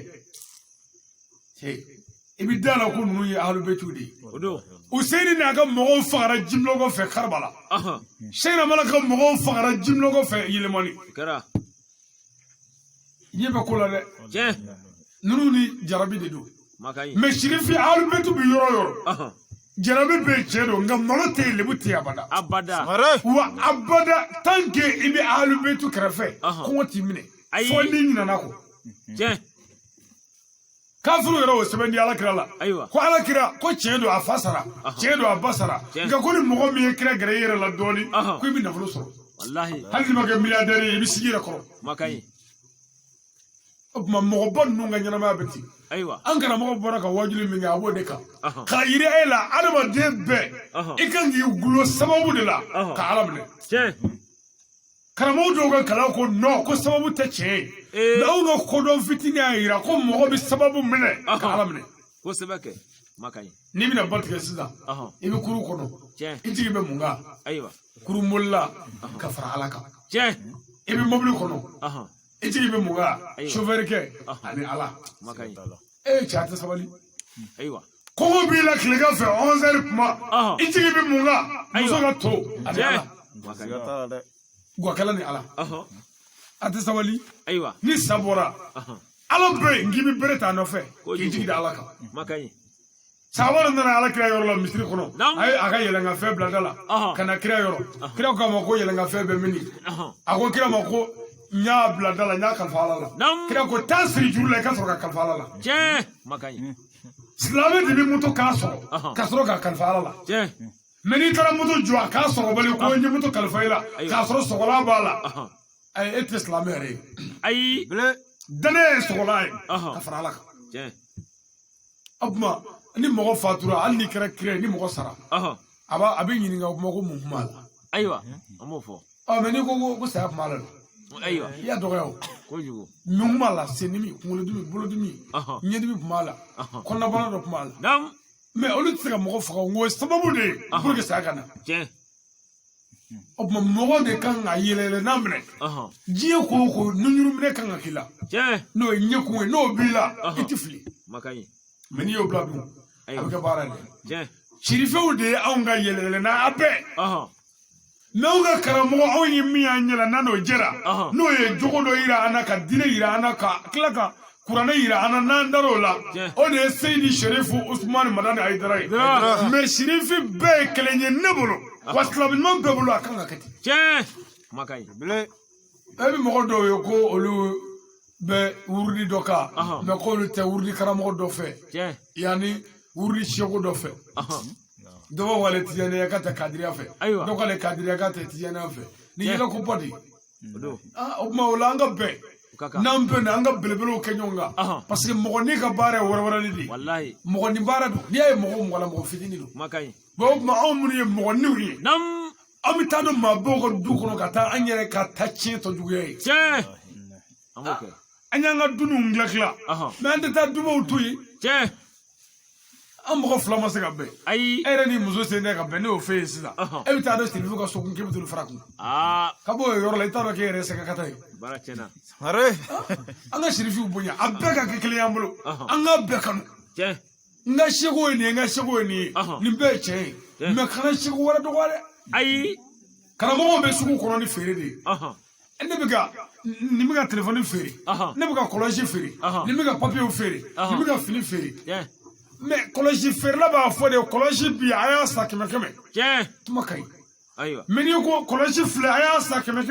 S2: i bɛ da la ko ninnu ye ahalubɛtiw de ye Useyini n'a ka mɔgɔw fagara jimlɔgɔ fɛ Karabala Cheick Amala ka mɔgɔw fagara jimlɔgɔ fɛ Yɛlɛmani ɲɛ bɛ ko la dɛ ninnu ni jarabi de don mɛ Sirifi ahalubɛtiw bɛ yɔrɔ yɔrɔ jarabi bɛ cɛ don nka malo tɛ yen lebu tɛ abada wa abada tant que i bɛ ahalubɛtiw kɛrɛfɛ kɔngɔ t'i minɛ fo n'i ɲinɛna kɔ kafuru yɛrɛ o sɛbɛn di alakira la ko alakira ko tiɲɛ don a fa sara tiɲɛ don a ba sara nka ko ni mɔgɔ min ye kira gɛrɛ i yɛrɛ la dɔɔni ko i bɛ nafolo sɔrɔ hali ni ma kɛ miliyardɛri ye i bɛ sigi i yɛrɛ kɔrɔ o tuma mɔgɔba ninnu ka ɲɛnamaya bɛ ten an karamɔgɔ bɔra ka wajuli min kɛ a b'o de kan k'a yira e la adamaden bɛɛ i kan k'i gulo sababu de la ka ala minɛ karamɔgɔ dɔw ka kalan ko non ko sababu tɛ tiɲɛ ye mɛ anw ka kodɔn fitinin y'a yira ko mɔgɔ bɛ sababu minɛ ka ala minɛ n'i bɛna ba tigɛ sisan i bɛ kuru kɔnɔ i jigi bɛ mun kan kuru molila ka fara ala kan i bɛ mobili kɔnɔ i jigi bɛ mun kan sofɛrikɛ ani ala cɛ a tɛ sabali kɔngɔ b'i la tilegan fɛ 11h kuma i jigi bɛ mun kan muso ka to ani ala Guakala ni ala a tɛ sabali ni sa bɔra ala bɛ yen k'i bɛ bere ta nɔfɛ k'i jigi da ala kan sabara nana ala kira yɔrɔ la misiri kɔnɔ a ka yɛlɛnkafɛn bila da la ka na kira yɔrɔ kira ko a ma ko yɛlɛnkafɛn bɛ mini a ko kira ma ko n y'a bila da la n y'a kalifa ala la kira ko taa siri juru la i ka sɔrɔ ka kalifa ala la silamɛ de bɛ moto k'a sɔrɔ ka sɔrɔ ka kalifa ala la mɛ n'i taara moto jɔ a k'a sɔgɔ bali ko n ye moto kalifa i la k'a sɔrɔ sɔgɔlan b'a la e tɛ silamɛ yɛrɛ ye ayi danaya ye sɔgɔlan ye ka fara ala kan o tuma ni mɔgɔ fatura hali n'i kɛra kira ye ni mɔgɔ sara a bɛ ɲininka o kuma ko mun kuma la ayiwa an b'o fɔ mɛ n'i ko saya kuma la ayiwa i y'a dɔgɔya o mun kuma la sendimi kunkolodimi bolodimi ɲɛdimi kuma la kɔnɔnabana dɔ kuma la mɛ olu tɛ se ka mɔgɔ faga o sababu de ye pour que saya ka na o tuma mɔgɔ de kan ka yɛlɛyɛlɛ n'a minɛ diɲɛ ko o ko nuɲuru minɛ kan ka k'i la n'o ye ɲɛkun ye n'o b'i la i tɛ fili mɛ n'i y'o bila dun a bɛ kɛ baara de sirifɛnw de ye anw ka yɛlɛyɛlɛ n'a bɛɛ mɛ anw ka karamɔgɔ anw ye min y'an ɲɛla n'a n'o jɛra n'o ye jogo dɔ yira an na ka diinɛ yira an na ka tila ka kuranɛ yira an n'an dar'o la o de ye Seydi Sherifu Usmani Madani Ayidara ye mais Sherifi bɛɛ ye kelen ye ne bolo wa silamɛ ɲuman bɛɛ bolo a kan ka kɛ ten
S3: Makai.
S2: e bɛ mɔgɔ dɔw ye ko olu bɛ wurudi dɔ kan mais ko olu tɛ wurudi karamɔgɔ dɔ fɛ yanni wurudi seko dɔ fɛ dɔw wale tijaniya ka tɛ kadiriya fɛ dɔw k'ale kadiriya ka tɛ tijaniya fɛ ni yɛlɛ ko ba de o tuma o la an ka bɛn n'an bɛn an ka belebelew kɛ ɲɔgɔn kan parce que mɔgɔ ni ka baara ye wɛrɛwɛrɛli de ye mɔgɔ ni baara don n'i y'a ye mɔgɔ mɔgɔ la mɔgɔ fitinin don bon o tuma anw minnu ye mɔgɔninw ye an bɛ taa don maabɔw ka du kɔnɔ ka taa an yɛrɛ ka ta tiɲɛ tɔ juguya ye an y'an ka dununw tila mais an tɛ taa dubaw to yen an mɔgɔ fila ma se ka bɛn e yɛrɛ ni muso sen ka bɛn ne y'o fɛ yen sisan e bɛ taa dɔn Sirifu ka so kun k'e bɛ t'olu fara kun ka bɔ o yɔrɔ la i t'a dɔn k'e yɛrɛ sɛgɛ ka taa yen an ka Sirifuw bonya a bɛɛ ka kɛ kelen y'an bolo an ka bɛɛ kanu n ka seko ye nin ye n ka seko ye nin ye nin bɛɛ ye tiɲɛ ye mais kana seko wɛrɛ dɔgɔya dɛ karamɔgɔw bɛ sugu kɔnɔ ni feere de ye ne bɛ ka nin bɛ ka telefɔni feere ne bɛ ka kɔlɔsi feere nin bɛ ka papiyew feere nin bɛ ka fini feere mais kɔlɔsi feerela b'a fɔ de kɔlɔsi bi a y'a sa 100 tuma ka ɲi mais n'i ko kɔlɔsi filɛ a y'a sa 100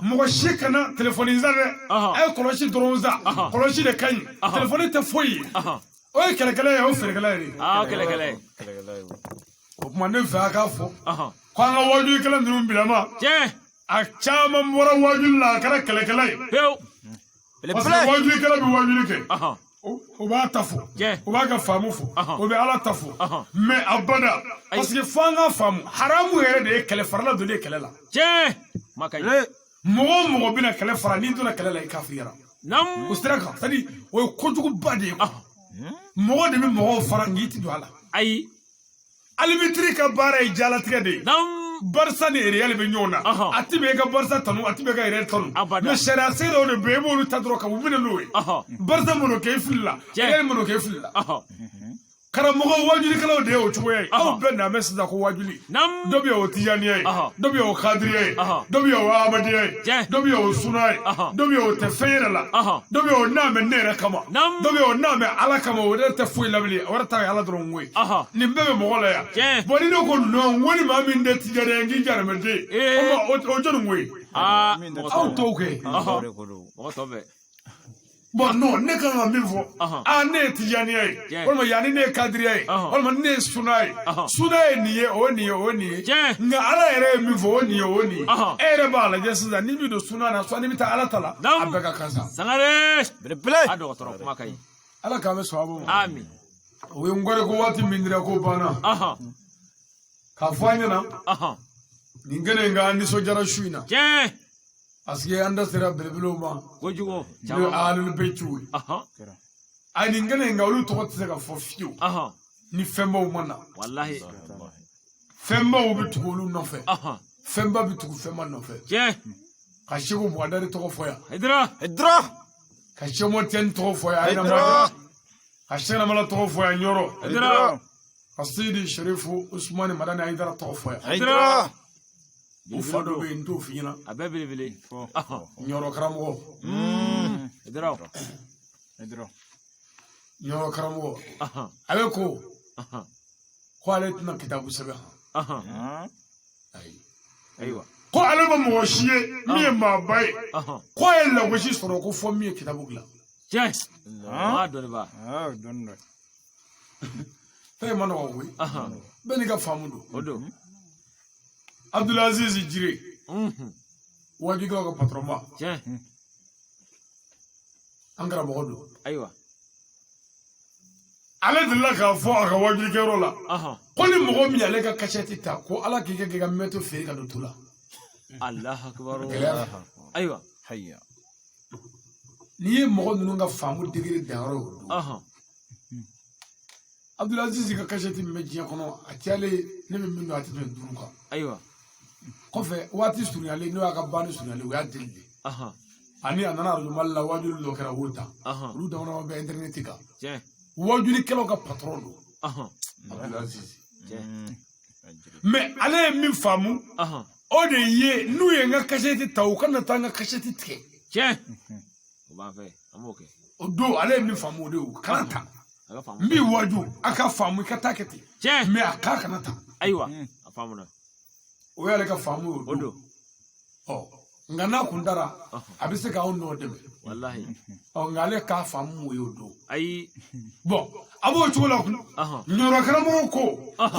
S2: mɔgɔ si kana telefɔni san dɛ a ye kɔlɔsi dɔrɔn san kɔlɔsi de ka ɲi telefɔni tɛ foyi ye o ye kɛlɛkɛla ye o feerekɛla ye de o tuma ne fɛ a k'a fɔ ko an ka wajulikɛla ninnu bilama a caman bɔra wajuli la a kɛra kɛlɛkɛla ye parce que wajulikɛla bɛ wajuli kɛ o b'a ta fo o b'a ka faamu fo o bɛ Ala ta fo mais a bada parce que fo an ka faamu haramu yɛrɛ de ye kɛlɛ farala don kɛlɛ la mɔgɔ o mɔgɔ bɛna kɛlɛ fara n'i donna kɛlɛ la i kafiriyara o sira kan c'est à dire o ye kojuguba de ye mɔgɔ de bɛ mɔgɔw fara n'i ti don a la alimitiri ka baara ye jalatigɛ de ye Barça ni Real bɛ ɲɔgɔn na a ti bɛ e ka Barça tanu a ti bɛ e ka Real tanu mais sariya sen dɔw de bɛ yen e b'olu ta dɔrɔn ka u minɛ n'o ye Barça mana kɛ i fili la Real mana kɛ i fili la karamɔgɔ wajulikɛlaw de ye o cogoya ye aw bɛɛ na mɛ sisan ko wajuli dɔ bɛ ye o tijaniya ye dɔ bɛ ye o kadiriya ye dɔ bɛ ye o ahmadiya ye dɔ bɛ ye o suna ye dɔ bɛ ye o tɛ fɛn yɛrɛ la dɔ bɛ ye o n'a mɛ ne yɛrɛ kama dɔ bɛ ye o n'a mɛ Ala kama o yɛrɛ tɛ foyi la bilen o yɛrɛ ta ye Ala dɔrɔn ko ye nin bɛɛ bɛ mɔgɔ la yan bon ni ne ko non n ko ni maa min tɛ tijaniya n k'i jaramɛden o jɔnni ko ye aw t'o kɛ bon non ne kan ka min fɔ ne ye tijaniya ye walima yanni ne ye kadiriya ye walima ne ye suna ye suna ye nin ye o nin ye o nin ye nka Ala yɛrɛ ye min fɔ o nin ye o nin ye e yɛrɛ b'a lajɛ sisan n'i bɛ don suna na soit n'i bɛ taa Ala ta la a bɛɛ ka kan sa Sangaré a dɔgɔtɔrɔ kuma ka ɲi Ala k'an bɛ sababu ma amin o ye n kɔrɔ ko waati min dira ko banna k'a fɔ an ɲɛna nin kɛnɛ in ka nisɔndiyara su in na parce que an da sera belebelew ma kojugu n'o ye Ahaloul bayitiw ye a nin kɛnɛ in kan olu tɔgɔ tɛ se ka fɔ fiyewu ni fɛnbaw ma na fɛnbaw bɛ tugu olu nɔfɛ fɛnba bɛ tugu fɛnba nɔfɛ ka Cheick Bougadari tɔgɔ fɔ yan ka Cheick Mɔtiyɛni tɔgɔ fɔ yan Ayinama ka Cheick Namala tɔgɔ fɔ yan Ɲɔrɔ ka Seydi Sherifu Usmani Madani Ayidara tɔgɔ fɔ yan u fa dɔ bɛ yen n t'o f'i ɲɛna a bɛɛ belebele ɲɔrɔ karamɔgɔ ɲɔrɔ karamɔgɔ a bɛ ko ale tɛna kitabu sɛbɛn ayiwa ko ale ma mɔgɔ si ye min ye maaba ye ko a ye lagosi sɔrɔ ko fɔ min ye kitabu dilan fɛn ma nɔgɔ koyi bɛɛ n'i ka faamu don Abdulaziz Jire wajukɛlaw ka patron ba an karamɔgɔ don ayiwa ale delila k'a fɔ a ka wajulikɛyɔrɔ la ko ni mɔgɔ min ale ka kasɛti ta ko Ala k'i kɛ k'i ka mɛto feere ka don tu la Alahu akibaru ayiwa n'i ye mɔgɔ ninnu ka faamu degere danyɔrɔ y'o don Abdulaziz ka kasɛti min bɛ diɲɛ kɔnɔ a cayalen ne bɛ min don a tɛ tɛmɛ 5 kan ayiwa kɔfɛ waati surunyalen n'o y'a ka banni surunyalen o y'a deli de ani a nana arajo Mali la wajuli dɔ kɛra o ta olu dama bɛ internet kan wajulikɛlaw ka patron don Abdulaziz mais ale ye min faamu o de ye n'u ye n ka kasɛti ta u kana taa n ka kasɛti tigɛ o b'an fɛ an b'o kɛ o do ale min faamu de o kana ta mbi waju aka faamu ka ta kete me aka kana ta
S3: aiwa a faamu na
S2: o yale ka faamu o do ngana kundara abise ka on no debe
S3: wallahi
S2: o ngale ka faamu yo do
S3: ai
S2: bon abo chugola kun nyoro kala mo ko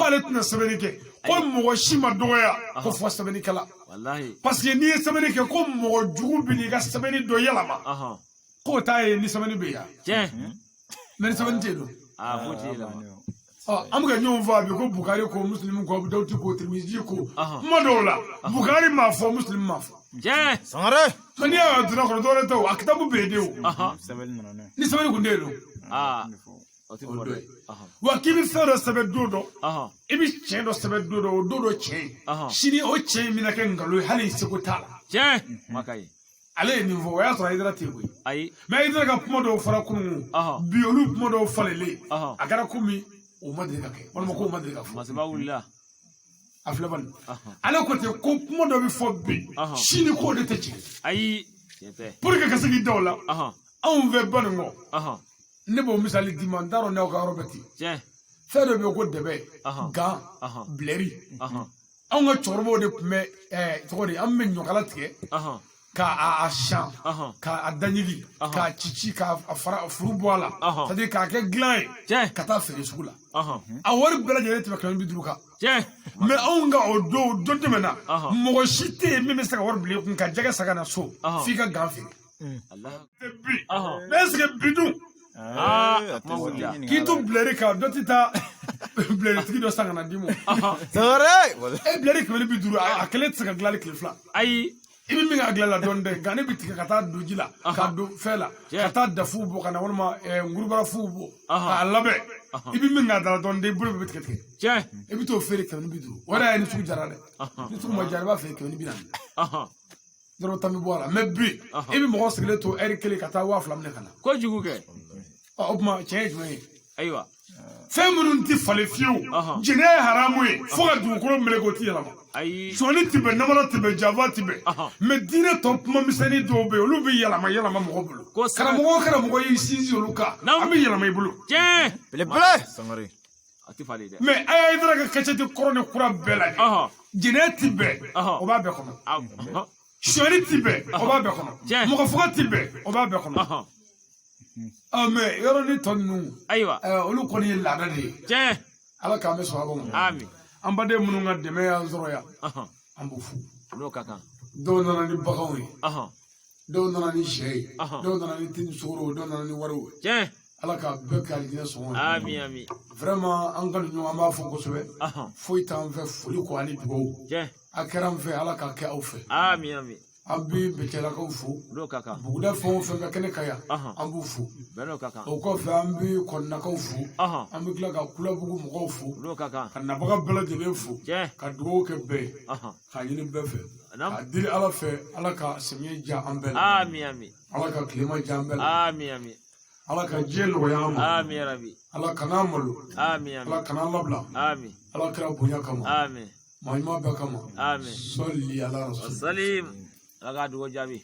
S2: ale tna sebenike ko mo shima doya ko fo sebenike la
S3: wallahi
S2: parce que ni sebenike ko mo jugu bi ni ga sebeni do yala ma ko tay ni sebeni be ya mais sebeni do
S3: foti la
S2: am ga ñoo va bi ko Bukhari ko Muslim ko Dawti ko Tirmidhi ko madola Bukhari ma fo Muslim ma fo
S4: Sangaré
S2: man ya dina ko do le taw aktabu be de ni sebeni ko ndelo wa kimi sero sebe dodo ibi chendo sebe dodo chen shini o chen mina ke ngalo hali sikutala
S3: makai
S2: ale ni vo ya so idra tebu
S3: ai
S2: me idra ka pomodo fara kunu biolu pomodo falele agara kumi o madrika ke wala ko madrika fu
S3: masbawullah
S2: aflaban ale ko te ko pomodo bi fo bi shini ko de te chen
S3: ai
S2: pour que kasigi dawla on veut bon ngo ne bo misali dimandaro ne ka robeti fere be ko debe ga bleri on ga chorbo de me togori am men nyokala tige ka a shan ka adanyigi ka chichi ka afara furubola c'est-à-dire ka ke glan ka ta fere sugula a wori bela jere tibe kan biduka mais on ga o do demena mo shite me saka wor ble kun ka jaga saka na so fi ka ganfi Allah bi mais que bidou qui tout bléré ka dotita bléré tigi do sanga na dimo
S4: Sangaré
S2: bléré ko bi duru a kele tsaka glali klefla
S3: ai
S2: ibi mi ga glala donde gane bitika kata dujila ka do fela kata dafu bo kana wonma ngurubara fu bo alabe ibi mi ga dala donde bulu bitika ibi to fere kan bi duru wala ni su jarade ni su mo jaraba fe kan bi nan doro tammi bo ala mebbi ibi mo sigle to erikele kata wa flam ne kana
S3: ko jugu ke
S2: opma change me
S3: aiwa
S2: femunun ti fale fiu jine haramu e fo ga dukuro melego ti yala
S3: ai
S2: soni tibe namala tibe java tibe me dine top ma misani do be olu bi yala ma mo bulu kara mo yi sinzi oluka abi yala ma bulu
S4: ble Sangaré
S3: ati fale de
S2: me ay dra ka kacheti korone kura bela jine tibe o ba be kono soni tibe o ba be kono mo ko fo tibe o ba be kono mais yoro ni tonu
S3: aiwa
S2: olu koni la da de ala ka me so abon
S3: amin
S2: ambade munu nga deme ya zoro ya ambu fu
S3: no kaka
S2: do na ni bagawi do na ni shey do na ni tin soro do na ni waru ala ka be ka ni so
S3: amin amin
S2: vraiment an kan ñu amba fo ko sobe fo itam fe fuli ko ani dugo akaram fe ala ka ke au fe
S3: amin amin
S2: ambi betela ko fu
S3: no kaka
S2: buguda fo fe ga kene kaya ambu fu
S3: no kaka
S2: o ko fe ambi konna ko fu ambi kla ka kula bugu mo ko fu
S3: no kaka
S2: kana baga bela jele fu ka dugo ke be ka yini be fe ka diri ala fe ala ka semiye ja ambel
S3: amin amin
S2: ala ka klima ja ambel
S3: amin amin
S2: ala ka jelo ya am
S3: amin rabbi
S2: ala kana malu
S3: amin
S2: ala kana labla
S3: amin
S2: ala kra bunya kama
S3: amin
S2: mahima ba kama
S3: amin
S2: salli ala rasul
S3: salim aga dugo jabi